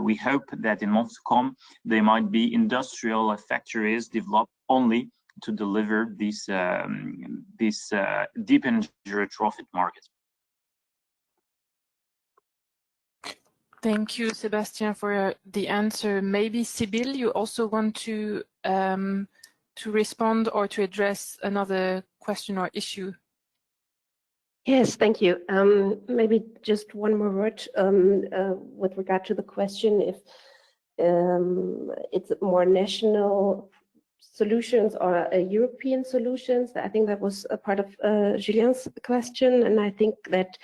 we hope that in months to come, there might be industrial factories developed only to deliver this deep energy profit market. Thank you, Sébastien, for the answer. Maybe Sibylle, you also want to respond or to address another question or issue. Yes, thank you. Maybe just one more word with regard to the question if it's more national solutions or European solutions. I think that was a part of Julien's question, and I think that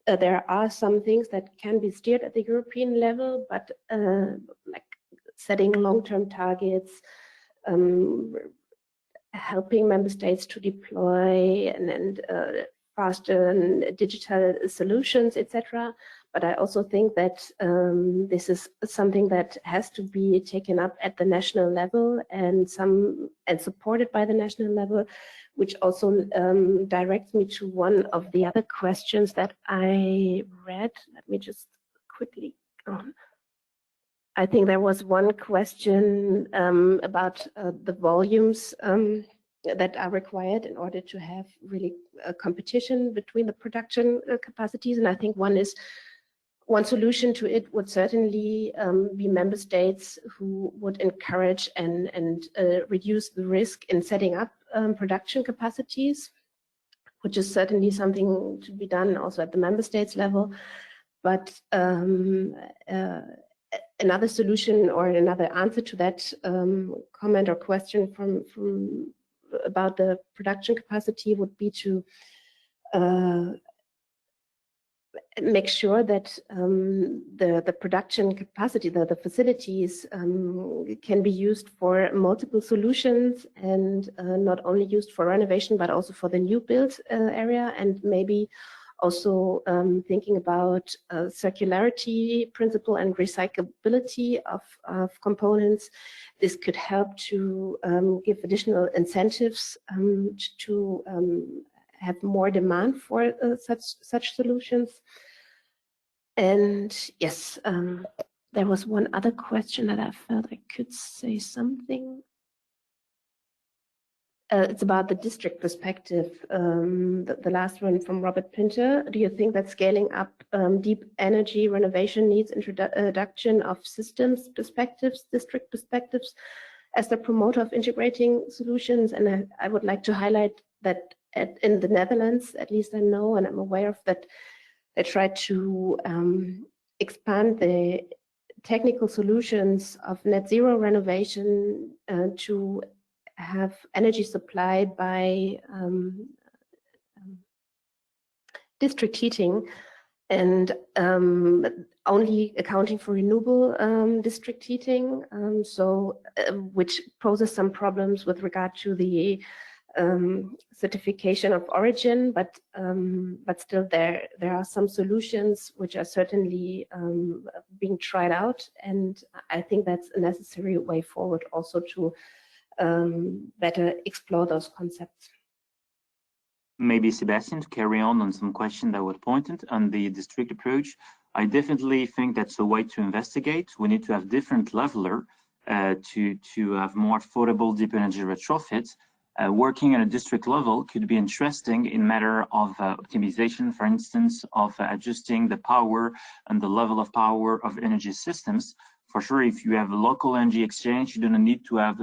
there are some things that can be steered at the European level, but like setting long-term targets, helping member states to deploy and faster and digital solutions, etc. But I also think that this is something that has to be taken up at the national level and supported by the national level, which also directs me to one of the other questions that I read. Let me just quickly. I think there was one question about the volumes that are required in order to have really a competition between the production capacities. And I think one solution to it would certainly be member states who would encourage and reduce the risk in setting up production capacities, which is certainly something to be done also at the member states level. But another solution or another answer to that comment or question from about the production capacity would be to make sure that the production capacity, the facilities can be used for multiple solutions and not only used for renovation, but also for the new build area, and maybe also thinking about circularity principle and recyclability of components. This could help to give additional incentives to have more demand for such solutions. And yes, there was one other question that I felt I could say something. It's about the district perspective, the last one from Robert Pinter. Do you think that scaling up deep energy renovation needs introduction of systems perspectives, district perspectives, as the promoter of integrating solutions? And I would like to highlight that in the Netherlands, at least I know and I'm aware of that, they try to expand the technical solutions of net zero renovation to have energy supply by district heating and only accounting for renewable district heating, which poses some problems with regard to the certification of origin, but still there are some solutions which are certainly being tried out, and I think that's a necessary way forward also to better explore those concepts. Maybe Sebastian, to carry on some question that was pointed on the district approach. I definitely think that's a way to investigate. We need to have different leveler to have more affordable deep energy retrofits. Working at a district level could be interesting in matter of optimization, for instance, of adjusting the power and the level of power of energy systems. For sure, if you have a local energy exchange, you don't need to have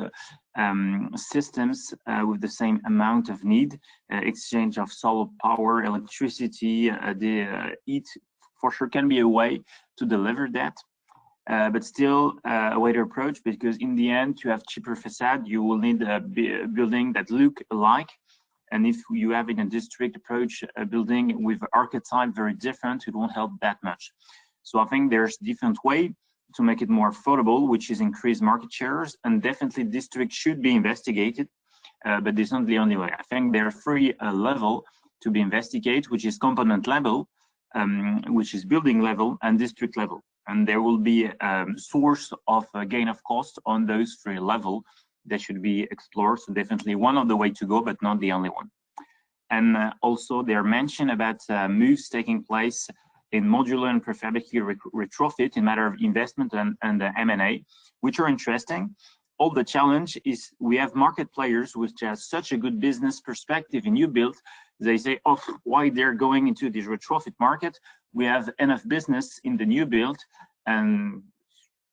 systems with the same amount of need. Exchange of solar power, electricity, the heat, for sure can be a way to deliver that. But still a way to approach, because in the end, to have cheaper facade, you will need a building that look alike. And if you have in a district approach a building with archetype very different, it won't help that much. So I think there's different way to make it more affordable, which is increase market shares, and definitely district should be investigated, but this is not the only way. I think there are three levels to be investigated, which is component level, which is building level, and district level. And there will be a source of gain of cost on those three levels that should be explored. So definitely one of the way to go, but not the only one. And also there mention about moves taking place in modular and prefabricated retrofit in matter of investment and M&A, which are interesting. All the challenge is we have market players which have such a good business perspective in new build. They say, oh, why they're going into this retrofit market? We have enough business in the new build, and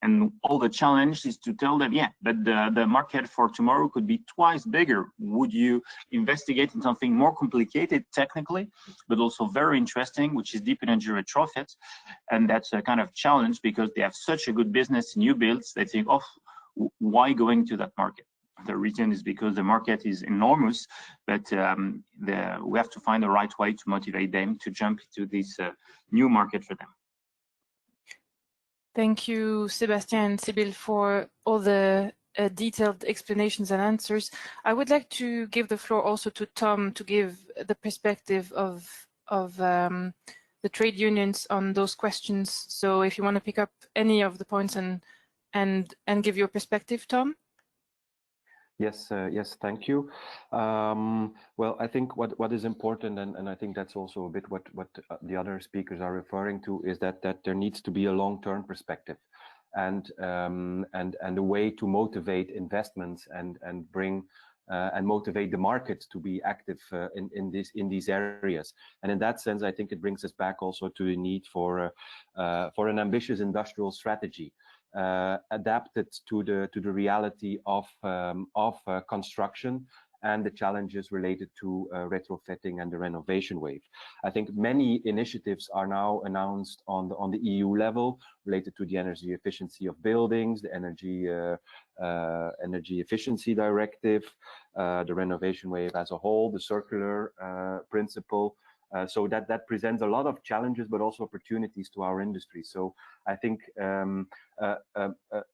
And all the challenge is to tell them, yeah, but the market for tomorrow could be twice bigger. Would you investigate in something more complicated technically, but also very interesting, which is deep energy retrofit? And that's a kind of challenge because they have such a good business in new builds. They think, oh, why going to that market? The reason is because the market is enormous, but we have to find the right way to motivate them to jump into this new market for them. Thank you, Sébastien and Sibylle, for all the detailed explanations and answers. I would like to give the floor also to Tom to give the perspective of the trade unions on those questions. So if you want to pick up any of the points and give your perspective, Tom. Yes, yes, thank you. Well, I think what is important, and I think that's also a bit what the other speakers are referring to, is that there needs to be a long-term perspective, and a way to motivate investments and bring and motivate the market to be active in these areas. And in that sense, I think it brings us back also to the need for an ambitious industrial strategy. Adapted to the reality of construction and the challenges related to retrofitting and the renovation wave. I think many initiatives are now announced on the EU level related to the energy efficiency of buildings, the energy efficiency directive, the renovation wave as a whole, the circular principle. So that presents a lot of challenges, but also opportunities to our industry. So I think an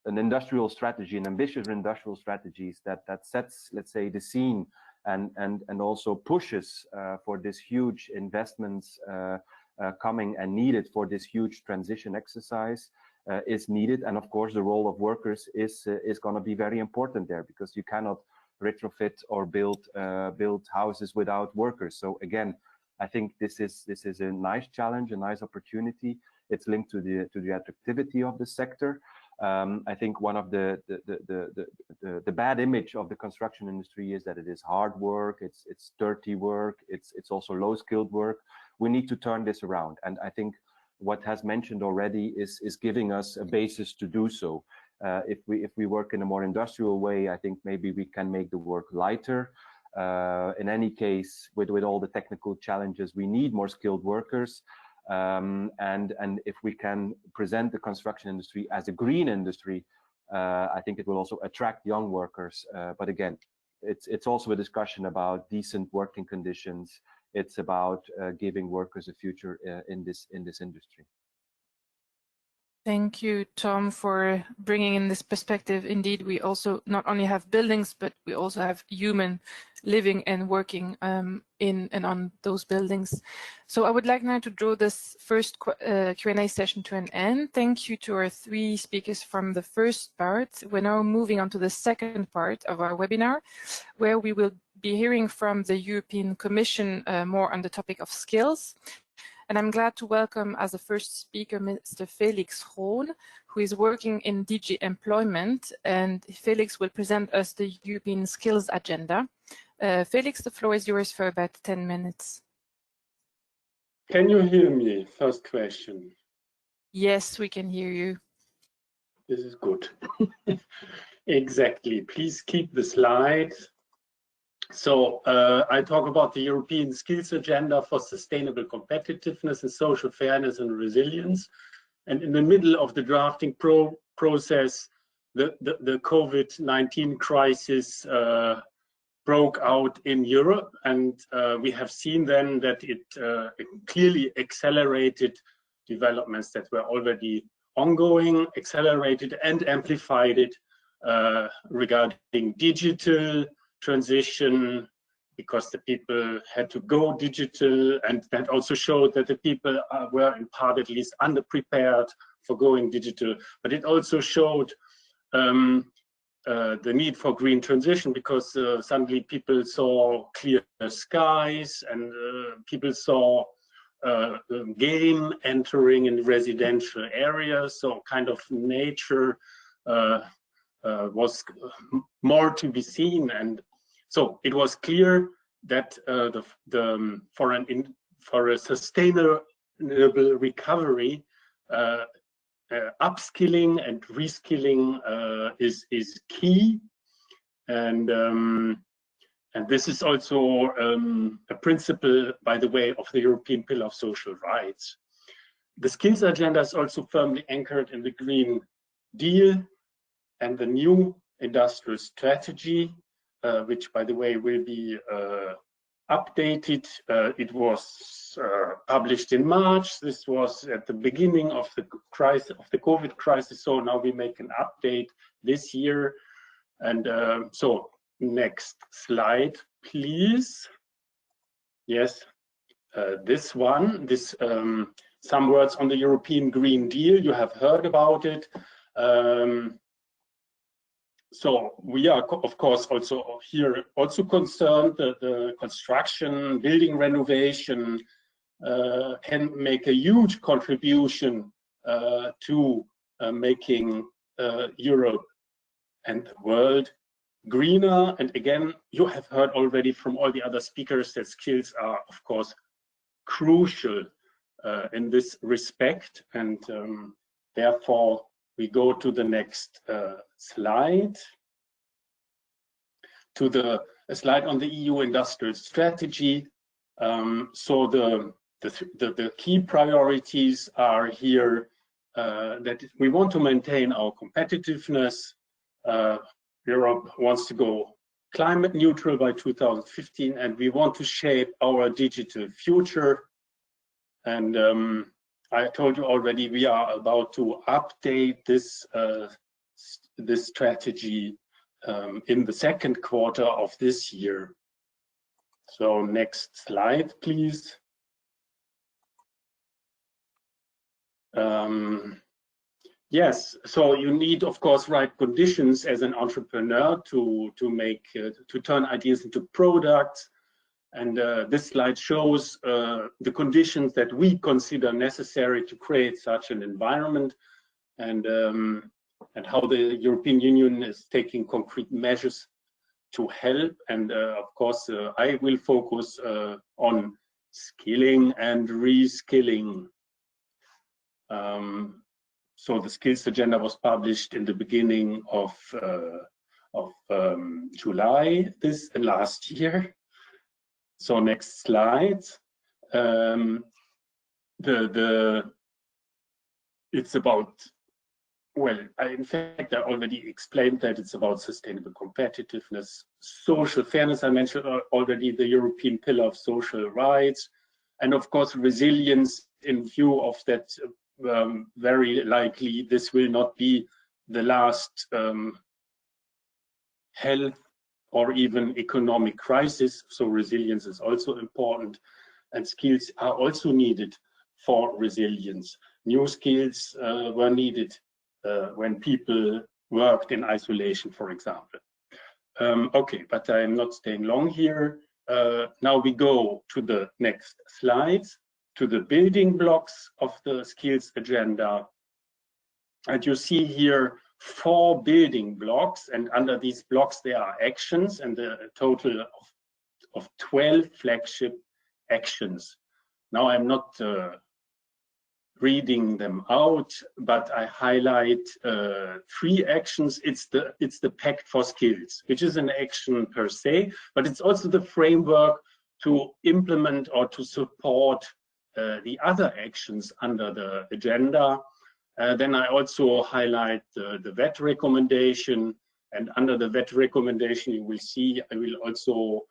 industrial strategy, an ambitious industrial strategies that sets, let's say, the scene and also pushes for this huge investments coming and needed for this huge transition exercise is needed. And of course, the role of workers is going to be very important there, because you cannot retrofit or build houses without workers. So again, I think this is a nice challenge, a nice opportunity. It's linked to the attractivity of the sector. I think one of the bad image of the construction industry is that it is hard work, it's dirty work, it's also low skilled work. We need to turn this around, and I think what has mentioned already is giving us a basis to do so. If we work in a more industrial way, I think maybe we can make the work lighter. In any case, with all the technical challenges, we need more skilled workers. And if we can present the construction industry as a green industry, I think it will also attract young workers. But again, it's also a discussion about decent working conditions. It's about giving workers a future in this industry. Thank you, Tom, for bringing in this perspective. Indeed, we also not only have buildings, but we also have human living and working in and on those buildings. So I would like now to draw this first Q&A session to an end. Thank you to our three speakers from the first part. We're now moving on to the second part of our webinar, where we will be hearing from the European Commission more on the topic of skills. And I'm glad to welcome as the first speaker, Mr. Felix Rohn, who is working in DG Employment, and Felix will present us the European Skills Agenda. Felix, the floor is yours for about 10 minutes. Can you hear me? First question. Yes, we can hear you. This is good. Exactly. Please keep the slide. So I talk about the European Skills Agenda for Sustainable Competitiveness and Social Fairness and Resilience. And in the middle of the drafting process, the COVID-19 crisis broke out in Europe. And we have seen then that it clearly accelerated developments that were already ongoing, accelerated and amplified it regarding digital transition, because the people had to go digital, and that also showed that the people were in part at least underprepared for going digital. But it also showed the need for green transition, because suddenly people saw clear skies, and people saw game entering in residential areas, so kind of nature was more to be seen. And so it was clear that for a sustainable recovery, upskilling and reskilling is key, and this is also a principle, by the way, of the European Pillar of Social Rights. The skills agenda is also firmly anchored in the Green Deal and the new industrial strategy, which, by the way, will be updated. It was published in March. This was at the beginning of the crisis, of the COVID crisis. So now we make an update this year. And so next slide, please. Yes, this one. This some words on the European Green Deal. You have heard about it. So we are, of course, also here concerned that the construction, building renovation can make a huge contribution to making Europe and the world greener. And again, you have heard already from all the other speakers that skills are, of course, crucial in this respect. And therefore, we go to the next slide, to the slide on the EU industrial strategy. So the key priorities are here that we want to maintain our competitiveness. Europe wants to go climate neutral by 2015, and we want to shape our digital future. And I told you already, we are about to update this this strategy in the second quarter of this year. So next slide, please. Yes, so you need, of course, right conditions as an entrepreneur to turn ideas into products. And this slide shows the conditions that we consider necessary to create such an environment, and how the European Union is taking concrete measures to help. And of course, I will focus on skilling and reskilling. So the skills agenda was published in the beginning of July last year. So next slide. It's about, well, in fact, I already explained that it's about sustainable competitiveness, social fairness. I mentioned already the European Pillar of Social Rights, and of course, resilience in view of that. Very likely, this will not be the last health or even economic crisis. So resilience is also important, and skills are also needed for resilience. New skills were needed when people worked in isolation, for example. Okay, but I'm not staying long here. Now we go to the next slides, to the building blocks of the skills agenda. And you see here 4 building blocks, and under these blocks there are actions, and a total of 12 flagship actions. Now I'm not reading them out, but I highlight 3 actions. It's the Pact for Skills, which is an action per se, but it's also the framework to implement or to support the other actions under the agenda. Then I also highlight the VET recommendation, and under the VET recommendation, you will see I will also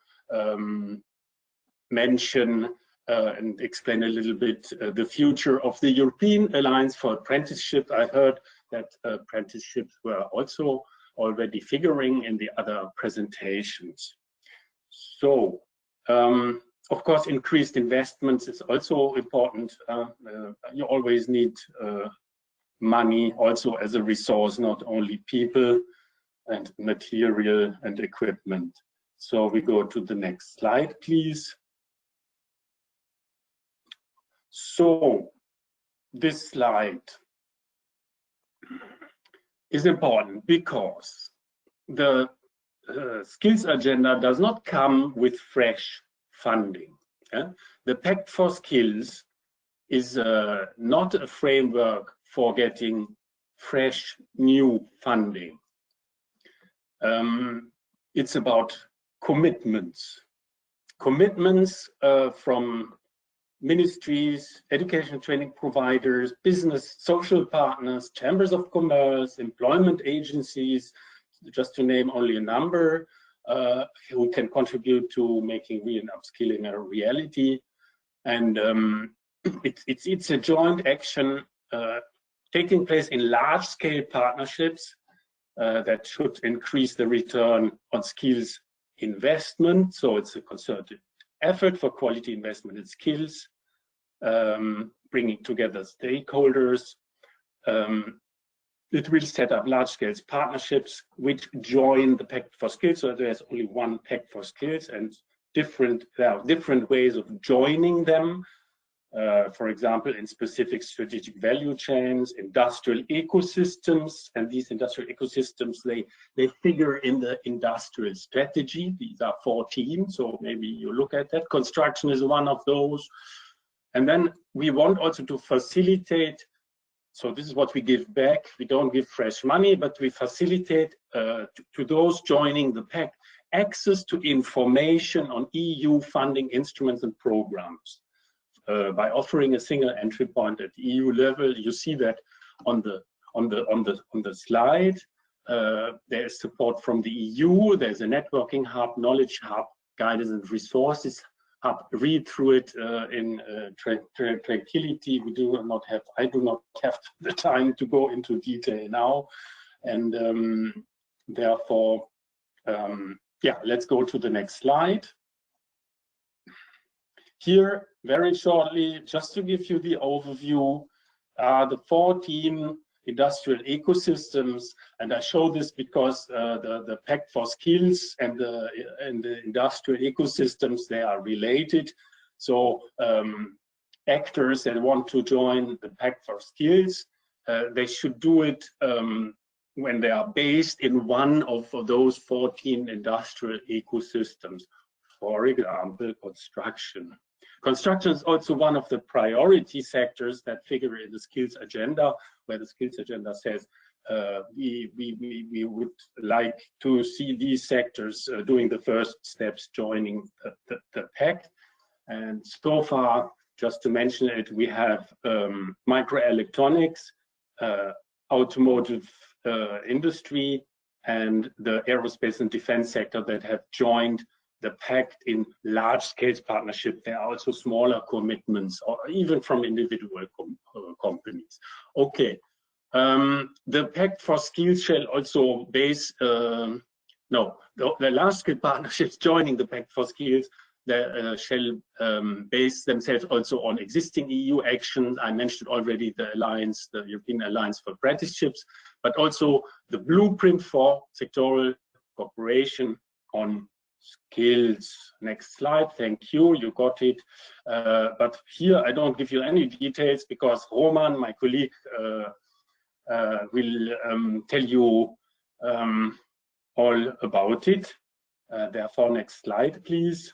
mention and explain a little bit the future of the European Alliance for Apprenticeship. I heard that apprenticeships were also already figuring in the other presentations. So, of course, increased investments is also important. You always need money also as a resource, not only people and material and equipment. So we go to the next slide, please. So this slide is important because the skills agenda does not come with fresh funding. The Pact for Skills is not a framework for getting fresh new funding. It's about commitments from ministries, education training providers, business, social partners, chambers of commerce, employment agencies, just to name only a number, who can contribute to making upskilling a reality. And it's a joint action taking place in large-scale partnerships that should increase the return on skills investment. So it's a concerted effort for quality investment in skills, bringing together stakeholders. It will set up large-scale partnerships which join the Pact for Skills. So there's only one Pact for Skills, and there are different ways of joining them. For example, in specific strategic value chains, industrial ecosystems, and these industrial ecosystems, they figure in the industrial strategy. These are 4 teams, so maybe you look at that. Construction is one of those. And then we want also to facilitate, so this is what we give back. We don't give fresh money, but we facilitate to those joining the pact access to information on EU funding instruments and programs. By offering a single entry point at EU level, you see that on the slide. There is support from the EU. There's a networking hub, knowledge hub, guidance and resources hub. Read through it in tranquility. I do not have the time to go into detail now, and therefore, yeah, let's go to the next slide. Here, very shortly, just to give you the overview, the 14 industrial ecosystems, and I show this because the Pact for Skills and the industrial ecosystems, they are related. So actors that want to join the Pact for Skills, they should do it when they are based in one of those 14 industrial ecosystems. For example, construction. Construction is also one of the priority sectors that figure in the skills agenda, where the skills agenda says we would like to see these sectors doing the first steps joining the pact. And so far, just to mention it, we have microelectronics, automotive industry, and the aerospace and defense sector that have joined the pact in large-scale partnership. There are also smaller commitments, or even from individual companies. Okay, the Pact for Skills shall also base, the large-scale partnerships joining the Pact for Skills, they shall base themselves also on existing EU actions. I mentioned already the alliance, the European Alliance for Apprenticeships, but also the blueprint for sectoral cooperation on skills. Next slide. Thank you. You got it. But here I don't give you any details because Roman, my colleague, will tell you all about it. Therefore, next slide, please.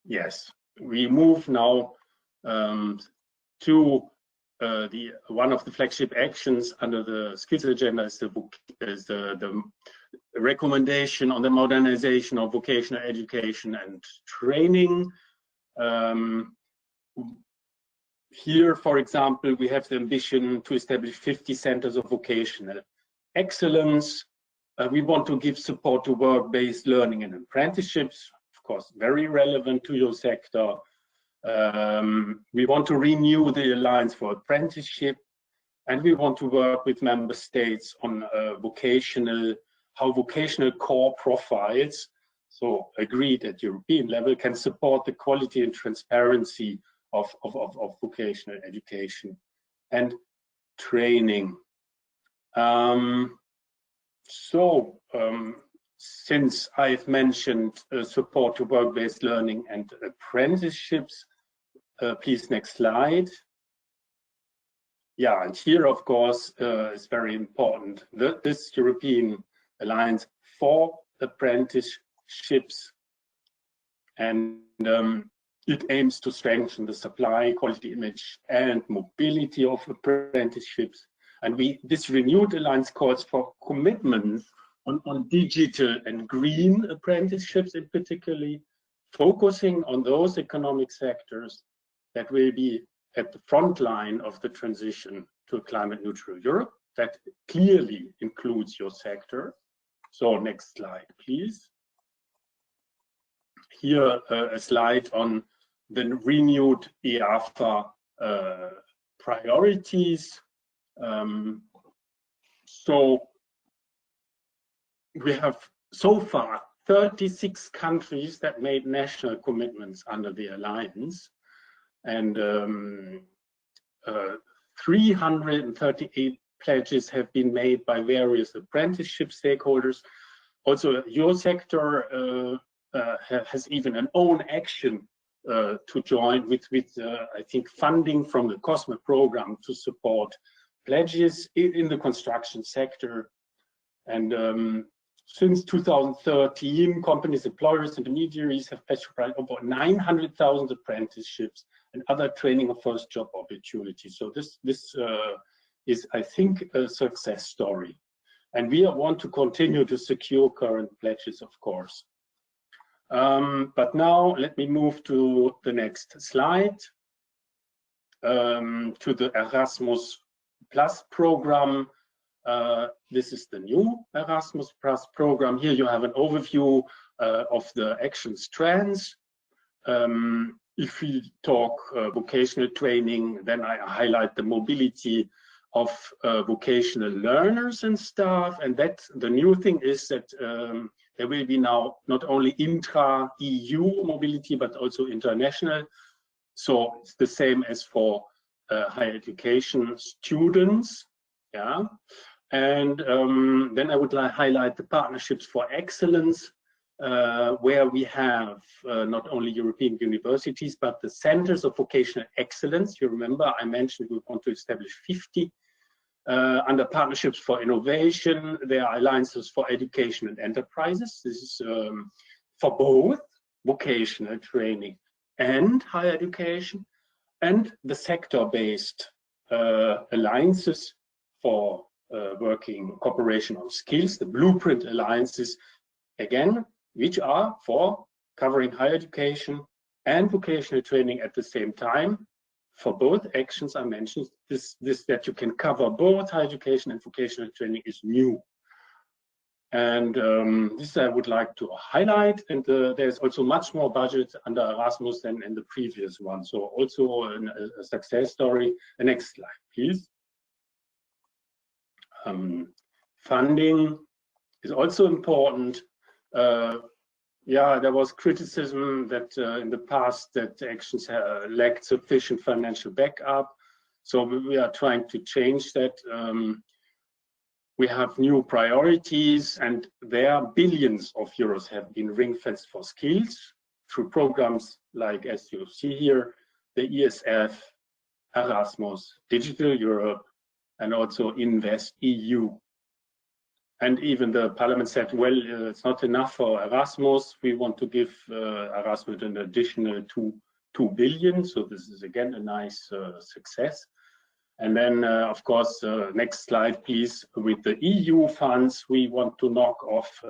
Yes, we move now to one of the flagship actions under the skills agenda is the recommendation on the modernization of vocational education and training. Here, for example, we have the ambition to establish 50 centers of vocational excellence. We want to give support to work-based learning and apprenticeships, of course, very relevant to your sector. We want to renew the Alliance for Apprenticeship, and we want to work with member states on how vocational core profiles, so agreed at European level, can support the quality and transparency of vocational education and training. Since I've mentioned support to work-based learning and apprenticeships, please next slide. Yeah, and here, of course, is very important. This European Alliance for Apprenticeships, and It aims to strengthen the supply, quality image, and mobility of apprenticeships. And this renewed alliance calls for commitments on digital and green apprenticeships, in particularly focusing on those economic sectors that will be at the front line of the transition to a climate neutral Europe. That clearly includes your sector. So next slide, please. Here, a slide on the renewed EAFA priorities. So we have so far 36 countries that made national commitments under the alliance, and 338 pledges have been made by various apprenticeship stakeholders. Also, your sector has even an own action to join with I think, funding from the COSME program to support pledges in the construction sector. And since 2013, companies, employers, intermediaries have pledged to provide over 900,000 apprenticeships and other training or first job opportunities. So this is, I think, a success story. And we want to continue to secure current pledges, of course. But now let me move to the next slide, to the Erasmus Plus program. This is the new Erasmus Plus program. Here you have an overview of the action strands. If we talk vocational training, then I highlight the mobility of vocational learners and staff. And that the new thing is that there will be now not only intra-EU mobility, but also international. So it's the same as for higher education students. Yeah. And then I would highlight the partnerships for excellence, where we have not only European universities, but the centers of vocational excellence. You remember I mentioned we want to establish 50 under partnerships for innovation. There are alliances for education and enterprises. This is for both vocational training and higher education, and the sector-based alliances for working cooperation on skills, the blueprint alliances, again, which are for covering higher education and vocational training at the same time. For both actions I mentioned, this that you can cover both higher education and vocational training is new. And this I would like to highlight. And there's also much more budget under Erasmus than in the previous one. So also a success story. The next slide, please. Funding is also important. Yeah, there was criticism that in the past that actions lacked sufficient financial backup. So we are trying to change that. We have new priorities, and there billions of euros have been ring-fenced for skills through programs like, as you see here, the ESF, Erasmus, Digital Europe, and also Invest EU. And even the parliament said, well, it's not enough for Erasmus. We want to give Erasmus an additional 2 billion. So this is again a nice success. And then, of course, next slide, please. With the EU funds, we want to knock off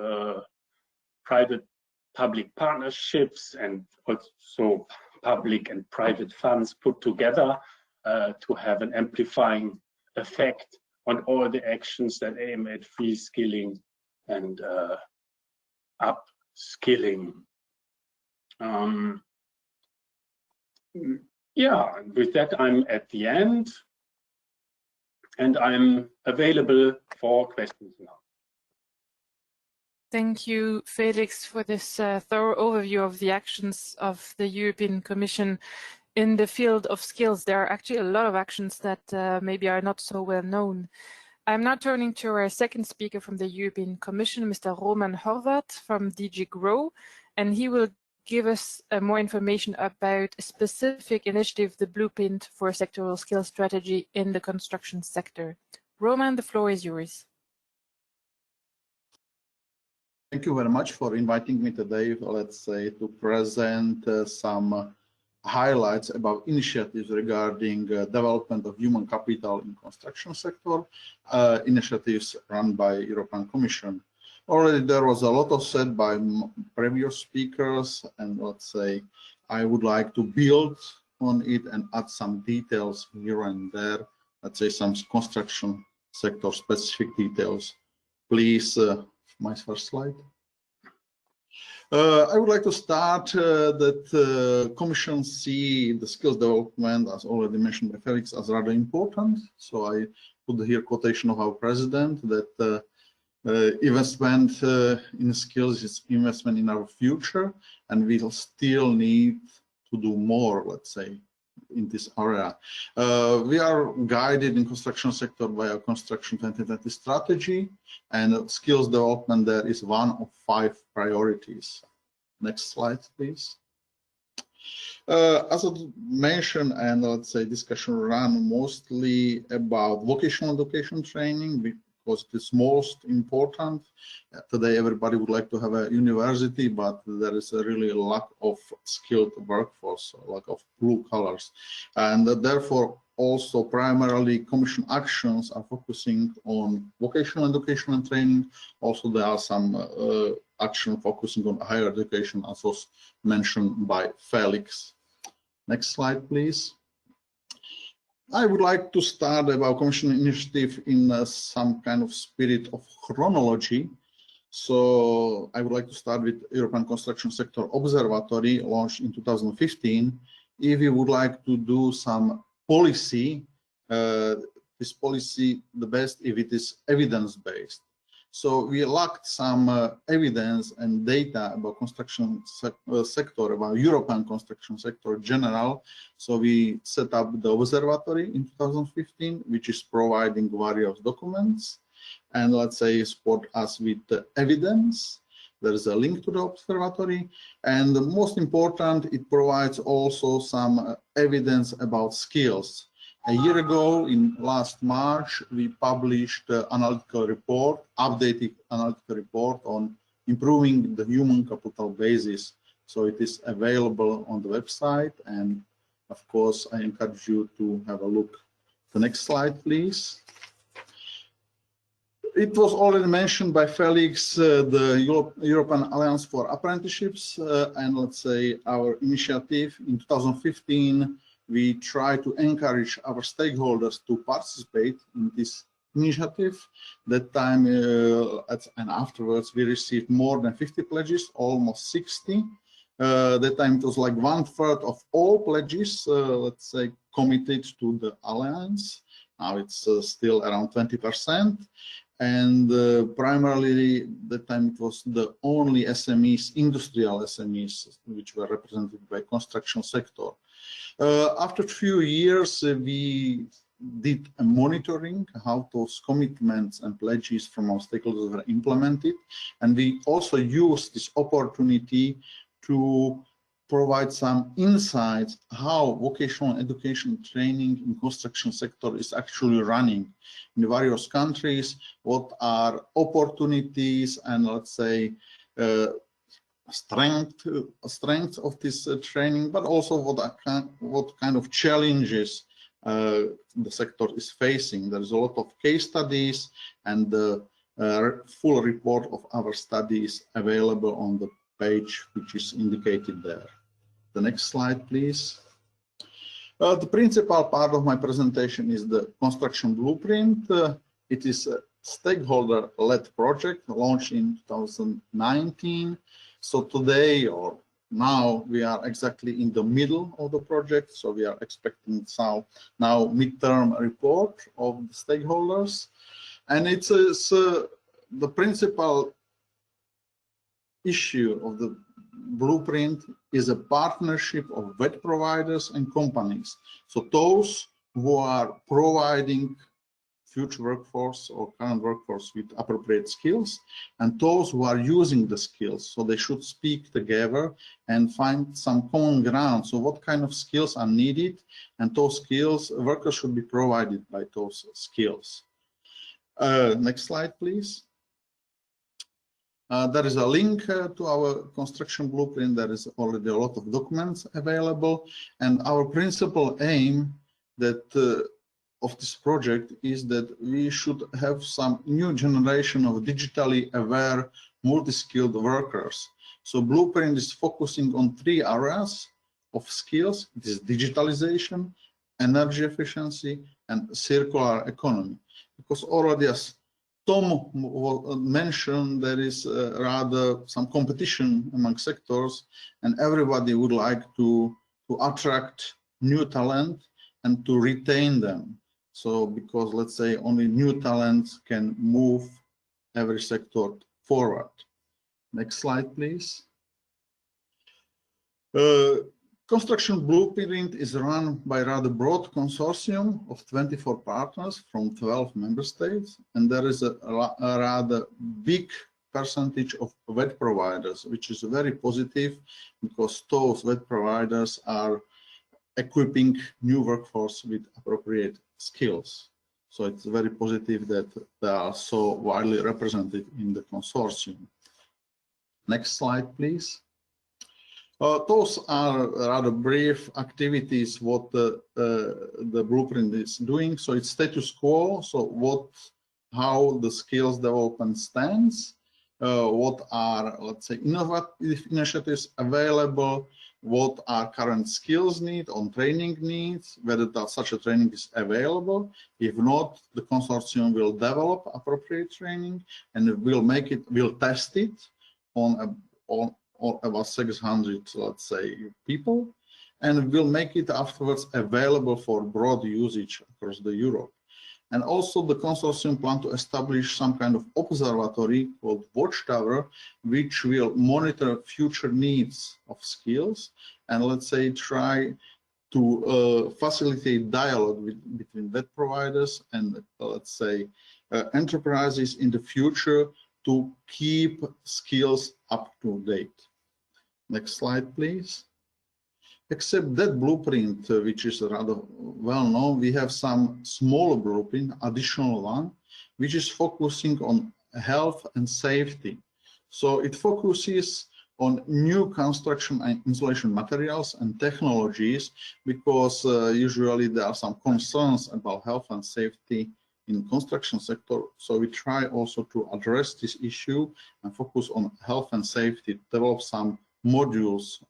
private-public partnerships and also public and private funds put together to have an amplifying effect on all the actions that aim at free skilling and upskilling. Yeah, with that, I'm at the end, and I'm available for questions now. Thank you, Felix, for this thorough overview of the actions of the European Commission in the field of skills. There are actually a lot of actions that maybe are not so well known. I'm now turning to our second speaker from the European Commission, Mr. Roman Horvat from DG GROW, and he will give us more information about a specific initiative, the Blueprint for Sectoral Skills Strategy in the construction sector. Roman, the floor is yours. Thank you very much for inviting me today, let's say, to present some highlights about initiatives regarding development of human capital in construction sector, initiatives run by European Commission. Already there was a lot of said by previous speakers, and let's say I would like to build on it and add some details here and there, let's say some construction sector specific details. Please, my first slide. I would like to start that Commission see the skills development, as already mentioned by Felix, as rather important. So I put here quotation of our president that investment in skills is investment in our future, and we'll still need to do more, let's say, in this area. We are guided in construction sector by our Construction 2020 strategy, and skills development there is one of 5 priorities. Next slide, please. As I mentioned, and let's say discussion ran mostly about vocational education training because it's most important. Today, everybody would like to have a university, but there is a really lack of skilled workforce, lack of blue collars. And therefore, also primarily Commission actions are focusing on vocational education and training. Also, there are some action focusing on higher education, as was mentioned by Felix. Next slide, please. I would like to start about Commission initiative in some kind of spirit of chronology. So I would like to start with European Construction Sector Observatory, launched in 2015. If you would like to do some policy, this policy, the best if it is evidence-based. So we lacked some evidence and data about construction sector, about European construction sector in general. So we set up the observatory in 2015, which is providing various documents and let's say support us with the evidence. There is a link to the observatory, and the most important, it provides also some evidence about skills. A year ago, in last March, we published an analytical report, updated analytical report on improving the human capital basis. So it is available on the website, and of course, I encourage you to have a look. The next slide, please. It was already mentioned by Felix, the European Alliance for Apprenticeships, and let's say our initiative in 2015, we try to encourage our stakeholders to participate in this initiative. That time and afterwards, we received more than 50 pledges, almost 60. That time it was like 1/3 of all pledges, let's say, committed to the Alliance. Now it's still around 20%. And primarily, that time it was the only SMEs, industrial SMEs, which were represented by construction sector. After a few years, we did a monitoring how those commitments and pledges from our stakeholders were implemented. And we also used this opportunity to provide some insights how vocational education training in construction sector is actually running in various countries, what are opportunities and let's say strength of this training, but also what kind of challenges the sector is facing. There is a lot of case studies, and the full report of our studies available on the page which is indicated there. The next slide, please. The principal part of my presentation is the construction blueprint. It is a stakeholder-led project launched in 2019. So today or now we are exactly in the middle of the project. So we are expecting now midterm report of the stakeholders. And it's the principal issue of the blueprint is a partnership of web providers and companies. So those who are providing future workforce or current workforce with appropriate skills, and those who are using the skills. So they should speak together and find some common ground. So what kind of skills are needed, and those skills, workers should be provided by those skills. Next slide, please. There is a link to our construction blueprint. There is already a lot of documents available, and our principal aim that of this project is that we should have some new generation of digitally aware, multi-skilled workers. So blueprint is focusing on 3 areas of skills. It is digitalization, energy efficiency, and circular economy. Because already, as Tom mentioned, there is rather some competition among sectors, and everybody would like to attract new talent and to retain them. So because, let's say, only new talents can move every sector forward. Next slide, please. Construction blueprint is run by a rather broad consortium of 24 partners from 12 member states, and there is a rather big percentage of web providers, which is very positive because those web providers are equipping new workforce with appropriate skills. So it's very positive that they are so widely represented in the consortium. Next slide, please. Those are rather brief activities what the blueprint is doing. So it's status quo. So how the skills development stands, what are, let's say, innovative initiatives available, what are current skills need on training needs, whether such a training is available. If not, the consortium will develop appropriate training and will test it on about 600, let's say, people, and will make it afterwards available for broad usage across the Europe. And also the consortium plan to establish some kind of observatory called Watchtower, which will monitor future needs of skills and, let's say, try to facilitate dialogue between web providers and, let's say, enterprises in the future to keep skills up to date. Next slide, please. Except that blueprint, which is rather well known, we have some smaller blueprint, additional one, which is focusing on health and safety. So it focuses on new construction and installation materials and technologies because usually there are some concerns about health and safety in construction sector. So we try also to address this issue and focus on health and safety, develop some modules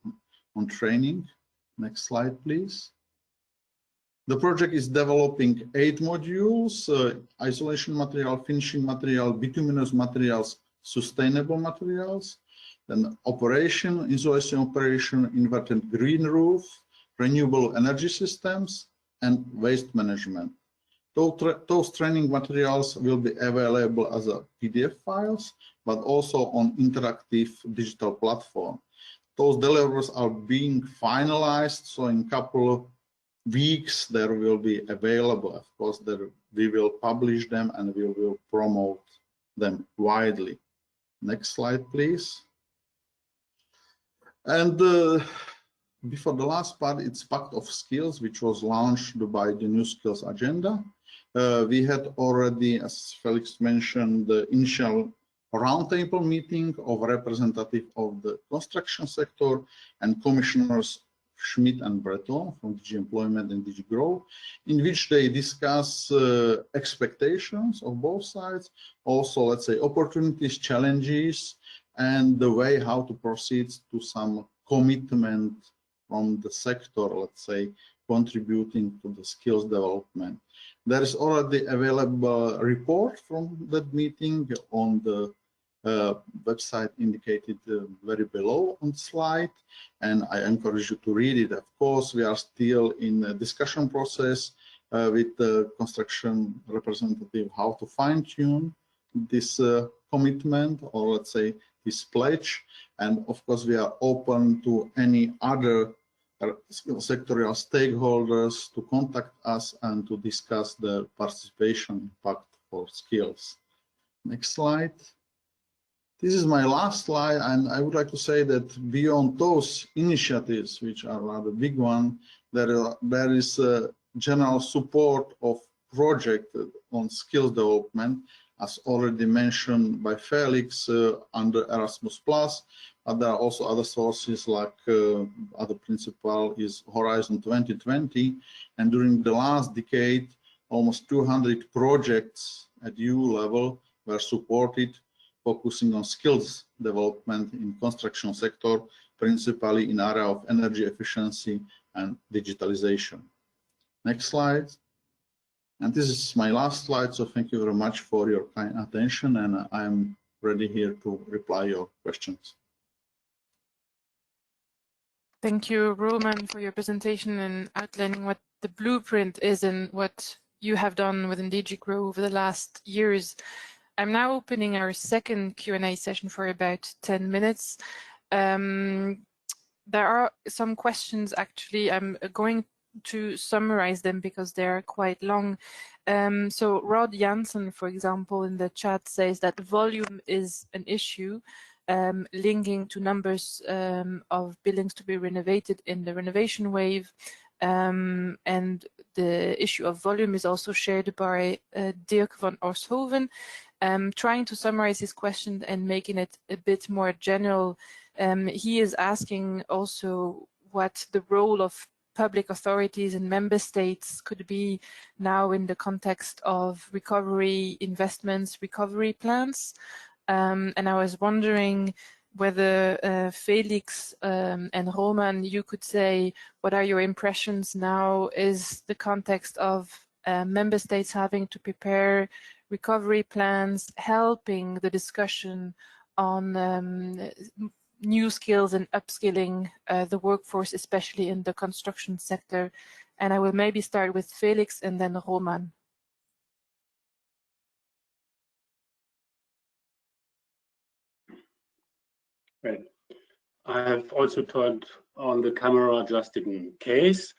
on training. Next slide, please. The project is developing 8 modules, isolation material, finishing material, bituminous materials, sustainable materials, then operation, insulation operation, inverted green roof, renewable energy systems, and waste management. Those training materials will be available as a PDF files, but also on interactive digital platform. Those deliverables are being finalized, so in a couple of weeks there will be available. Of course, we will publish them and we will promote them widely. Next slide, please. And before the last part, it's Pact of Skills, which was launched by the New Skills Agenda. We had already, as Felix mentioned, the initial roundtable meeting of representative of the construction sector and commissioners Schmidt and Breton from DG Employment and DG Growth, in which they discuss expectations of both sides, also, let's say, opportunities, challenges, and the way how to proceed to some commitment from the sector, let's say, contributing to the skills development. There is already available report from that meeting on the website indicated very below on the slide, and I encourage you to read it. Of course, we are still in a discussion process with the construction representative how to fine-tune this commitment, or let's say this pledge, and of course we are open to any other sectorial stakeholders to contact us and to discuss the participation impact for skills. Next slide. This is my last slide, and I would like to say that beyond those initiatives, which are rather big one, there is general support of project on skills development. as already mentioned by Felix, under Erasmus+, but there are also other sources like other principle is Horizon 2020, and during the last decade, almost 200 projects at EU level were supported, focusing on skills development in construction sector, principally in area of energy efficiency and digitalization. Next slide. And this is my last slide, so thank you very much for your kind attention, and I'm ready here to reply your questions. Thank you, Roman, for your presentation and outlining what the blueprint is and what you have done within DG Grow over the last years. I'm now opening our second Q&A session for about 10 minutes. There are some questions, actually. I'm going to summarize them because they're quite long. So Rod Janssen, for example, in the chat says that volume is an issue, linking to numbers of buildings to be renovated in the renovation wave. And the issue of volume is also shared by Dirk van Oosthoven. Trying to summarize his question and making it a bit more general, he is asking also what the role of public authorities and member states could be now in the context of recovery investments, recovery plans. And I was wondering whether Felix and Roman, you could say, what are your impressions now? Is the context of member states having to prepare recovery plans helping the discussion on new skills and upskilling the workforce, especially in the construction sector? And I will maybe start with Felix and then Roman. Right. I have also turned on the camera just in case.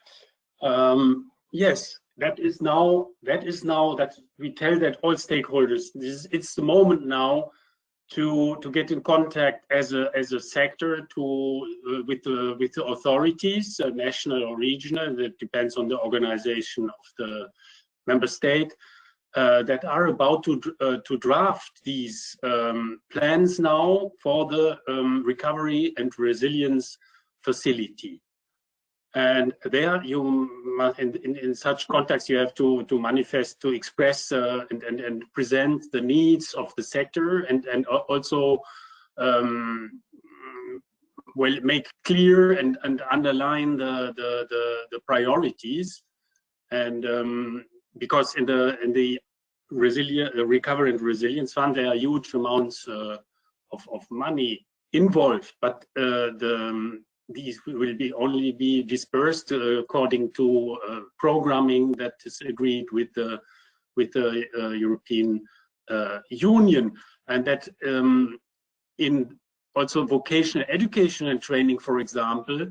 Yes, that is now that we tell that all stakeholders, it's the moment now to get in contact as a sector with the authorities, national or regional. That depends on the organization of the member state, that are about to draft these plans now for the recovery and resilience facility. And there you must, in such context, you have to manifest, to express and present the needs of the sector, and also well, make clear and underline the priorities. And because in the recovery and resilience fund, there are huge amounts of money involved, but these will only be dispersed according to programming that is agreed with the European Union, and that in also vocational education and training, for example,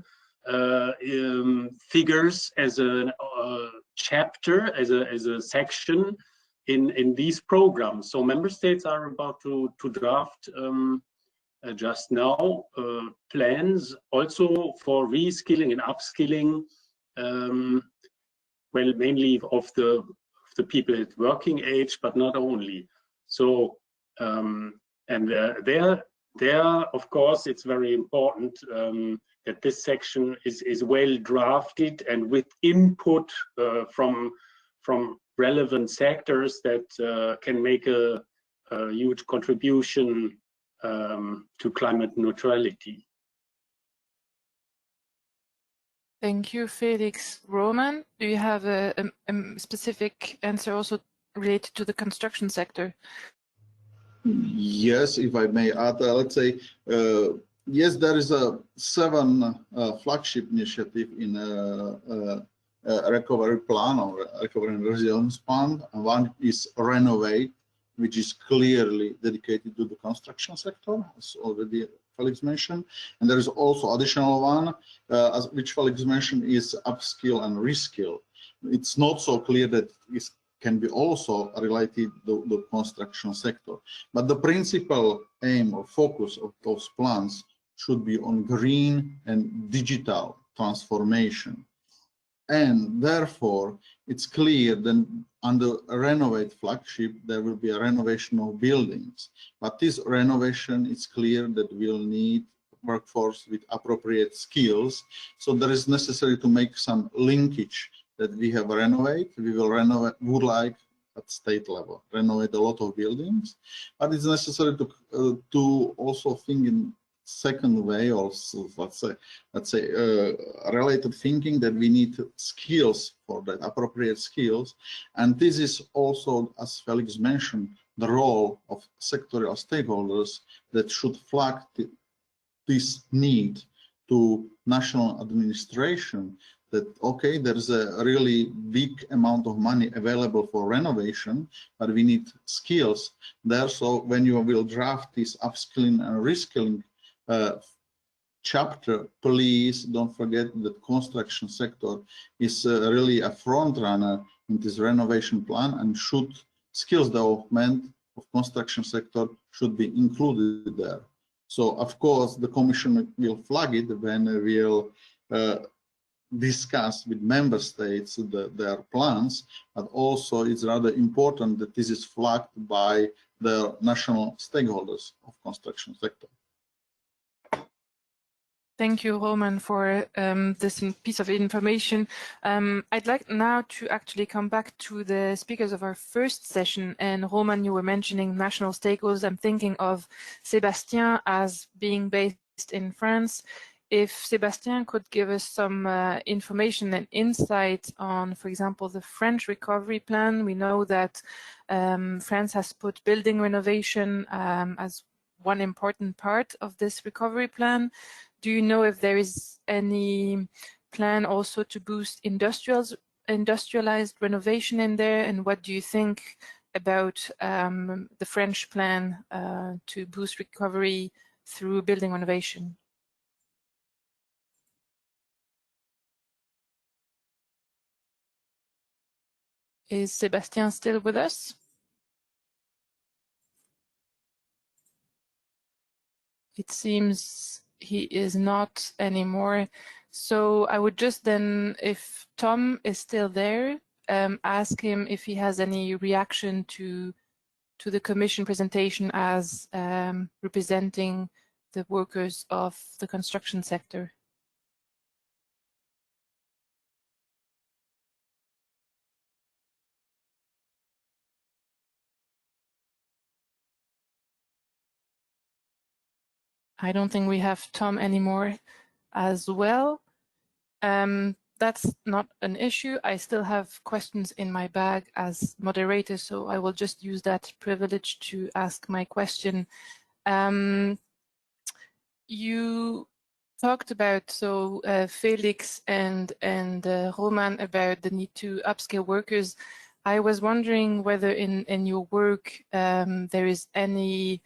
figures as a chapter, as a section in these programs. So member states are about to draft just now plans also for reskilling and upskilling, well, mainly of the people at working age, but not only. So and there of course it's very important that this section is well drafted and with input from relevant sectors that can make a huge contribution to climate neutrality. Thank you, Felix. Roman, do you have a specific answer also related to the construction sector? Yes, if I may add, let's say, yes, there is a 7 flagship initiative in a recovery plan or recovery and resilience fund, and one is Renovate, which is clearly dedicated to the construction sector, as already Felix mentioned. And there is also additional one, which Felix mentioned, is upskill and reskill. It's not so clear that it can be also related to the construction sector. But the principal aim or focus of those plans should be on green and digital transformation. And therefore, it's clear that under a Renovate flagship, there will be a renovation of buildings. But this renovation, it's clear that we'll need workforce with appropriate skills. So there is necessary to make some linkage that we have Renovate. We will renovate, would like at state level, renovate a lot of buildings, but it's necessary to also think in second way, also let's say related thinking that we need skills for that, appropriate skills. And this is also, as Felix mentioned, the role of sectorial stakeholders that should flag this need to national administration, that okay, there's a really big amount of money available for renovation, but we need skills there. So when you will draft this upskilling and reskilling chapter, please don't forget that construction sector is really a front runner in this renovation plan, and skills development of construction sector should be included there. So of course the Commission will flag it when we'll discuss with member states their plans, but also it's rather important that this is flagged by the national stakeholders of construction sector. Thank you, Roman, for this piece of information. I'd like now to actually come back to the speakers of our first session. And Roman, you were mentioning national stakeholders. I'm thinking of Sébastien as being based in France. If Sébastien could give us some information and insight on, for example, the French recovery plan. We know that France has put building renovation as one important part of this recovery plan. Do you know if there is any plan also to boost industrialized renovation in there? And what do you think about the French plan to boost recovery through building renovation? Is Sébastien still with us? It seems he is not anymore. So I would just then, if Tom is still there, ask him if he has any reaction to the Commission presentation as representing the workers of the construction sector. I don't think we have Tom anymore as well. That's not an issue. I still have questions in my bag as moderator, so I will just use that privilege to ask my question. You talked about, Felix and Roman, about the need to upskill workers. I was wondering whether in your work there is any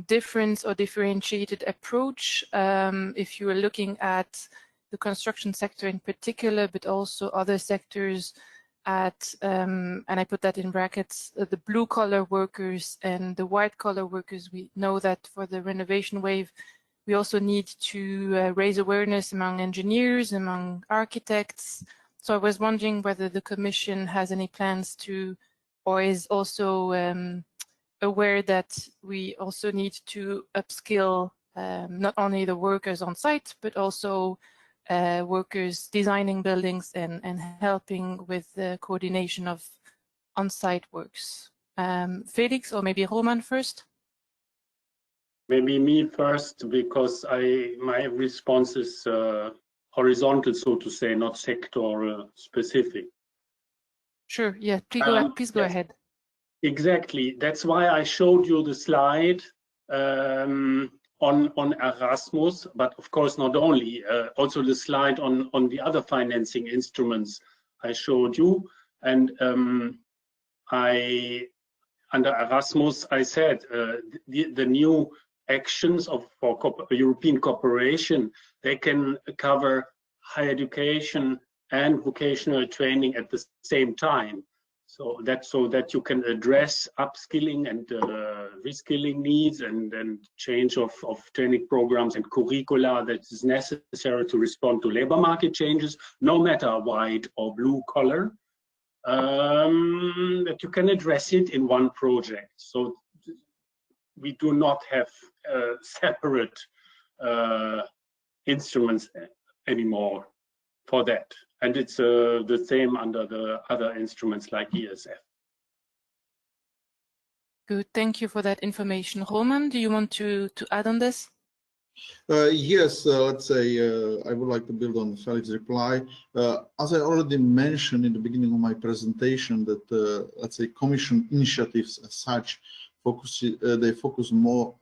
difference or differentiated approach if you are looking at the construction sector in particular, but also other sectors at, and I put that in brackets, the blue collar workers and the white collar workers. We know that for the renovation wave, we also need to raise awareness among engineers, among architects. So I was wondering whether the Commission has any plans to, or is also aware that we also need to upskill not only the workers on site, but also workers designing buildings and helping with the coordination of on-site works. Felix, or maybe Roman first? Maybe me first, because my response is horizontal, so to say, not sector specific. Sure, yeah, please go yes. ahead. Exactly. That's why I showed you the slide on Erasmus, but of course not only, also the slide on the other financing instruments I showed you. And under Erasmus, I said the new actions for European cooperation, they can cover higher education and vocational training at the same time. So that you can address upskilling and reskilling needs and change of training programs and curricula that is necessary to respond to labor market changes, no matter white or blue collar. that you can address it in one project. So we do not have separate instruments anymore for that. And it's the same under the other instruments like ESF. Good, thank you for that information. Roman, do you want to add on this? Yes, let's say I would like to build on Felix's reply. As I already mentioned in the beginning of my presentation, that let's say Commission initiatives as such focus a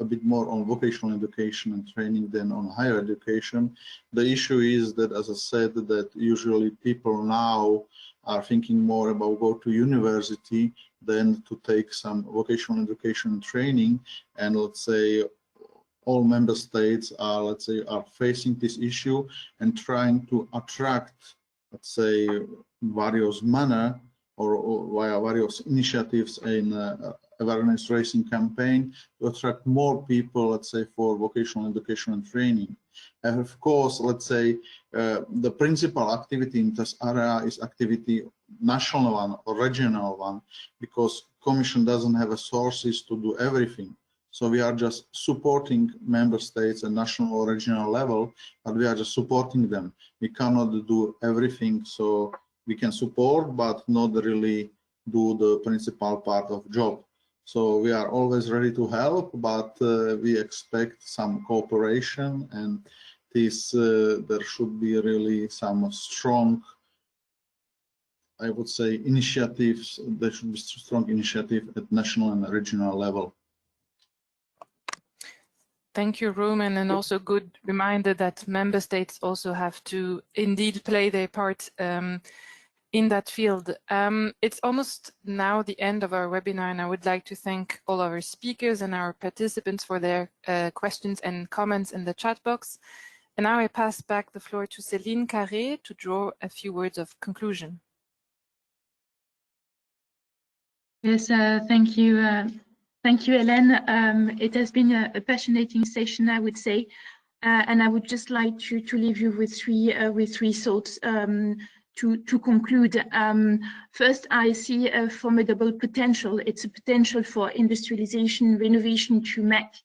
bit more on vocational education and training than on higher education. The issue is that, as I said, that usually people now are thinking more about go to university than to take some vocational education training, and let's say all member states are, let's say, are facing this issue and trying to attract, let's say, various manner or via various initiatives in awareness raising campaign to attract more people, let's say, for vocational education and training. And of course, let's say, the principal activity in this area is activity national one or regional one, because Commission doesn't have a sources to do everything. So we are just supporting member states at national or regional level, but we are just supporting them. We cannot do everything, so we can support, but not really do the principal part of job. So we are always ready to help, but we expect some cooperation, and this there should be really some strong, I would say, initiatives. There should be strong initiative at national and regional level. Thank you, Roman, and also good reminder that member states also have to indeed play their part in that field. It's almost now the end of our webinar, and I would like to thank all our speakers and our participants for their questions and comments in the chat box. And now I pass back the floor to Céline Carré to draw a few words of conclusion. Yes, thank you. Thank you, Hélène. It has been a fascinating session, I would say, and I would just like to leave you with three thoughts to conclude. First, I see a formidable potential. It's a potential for industrialization, renovation to make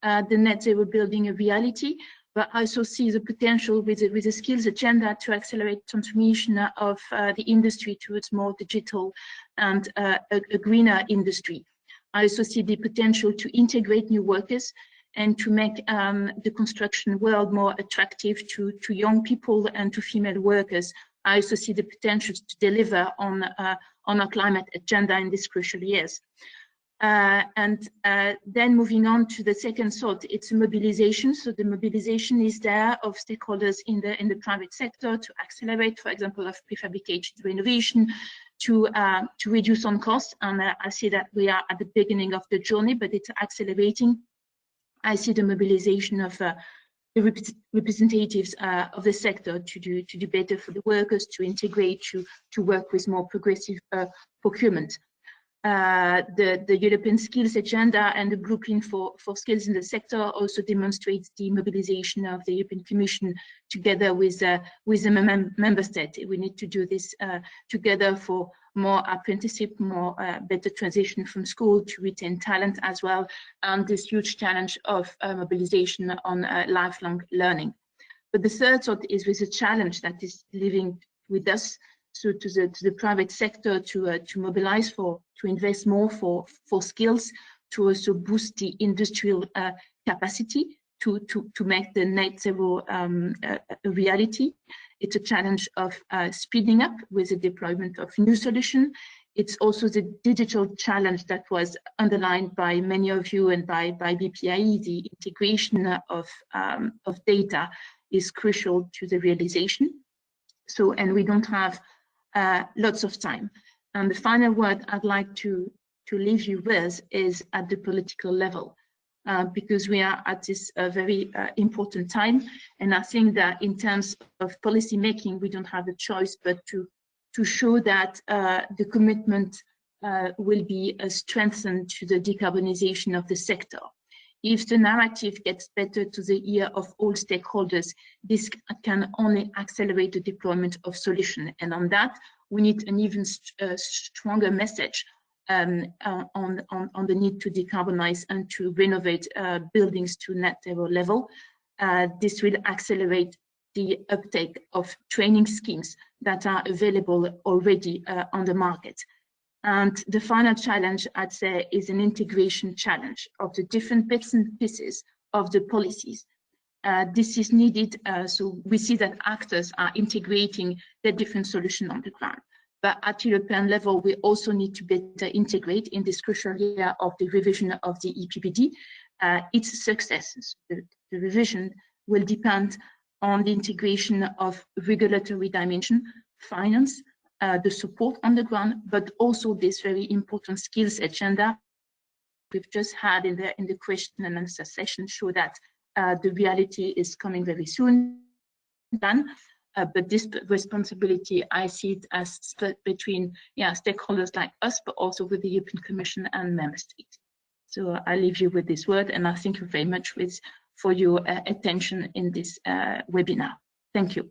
the net zero building a reality, but I also see the potential with the skills agenda to accelerate transformation of the industry towards more digital and a greener industry. I also see the potential to integrate new workers and to make the construction world more attractive to young people and to female workers. I also see the potential to deliver on our climate agenda in these crucial years. Then moving on to the second thought, it's a mobilization. So the mobilization is there of stakeholders in the private sector to accelerate, for example, of prefabricated renovation, to reduce on costs. And I see that we are at the beginning of the journey, but it's accelerating. I see the mobilization of the representatives of the sector to do better for the workers, to integrate, to work with more progressive procurement. The European skills agenda and the blueprint for skills in the sector also demonstrates the mobilization of the European Commission together with the member state. We need to do this together for more apprenticeship, more better transition from school to retain talent as well, and this huge challenge of mobilization on lifelong learning. But the third thought is with a challenge that is living with us. So to the private sector to mobilize to invest more for skills, to also boost the industrial capacity to make the net zero a reality. It's a challenge of speeding up with the deployment of new solutions. It's also the digital challenge that was underlined by many of you and by BPIE. The integration of data is crucial to the realization. So, and we don't have lots of time. And the final word I'd like to leave you with is at the political level, because we are at this very important time. And I think that in terms of policy making, we don't have a choice but to show that the commitment will be strengthened to the decarbonization of the sector. If the narrative gets better to the ear of all stakeholders, this can only accelerate the deployment of solutions. And on that, we need an even stronger message on the need to decarbonize and to renovate buildings to net zero level. This will accelerate the uptake of training schemes that are available already on the market. And the final challenge, I'd say, is an integration challenge of the different bits and pieces of the policies. This is needed, so we see that actors are integrating their different solutions on the ground. But at European level, we also need to better integrate in this crucial area of the revision of the EPBD. Its success, the revision, will depend on the integration of regulatory dimension, finance, the support on the ground, but also this very important skills agenda we've just had in the question and answer session show that the reality is coming very soon. But this responsibility, I see it as split between stakeholders like us, but also with the European Commission and member states. So I leave you with this word, and I thank you very much for your attention in this webinar. Thank you.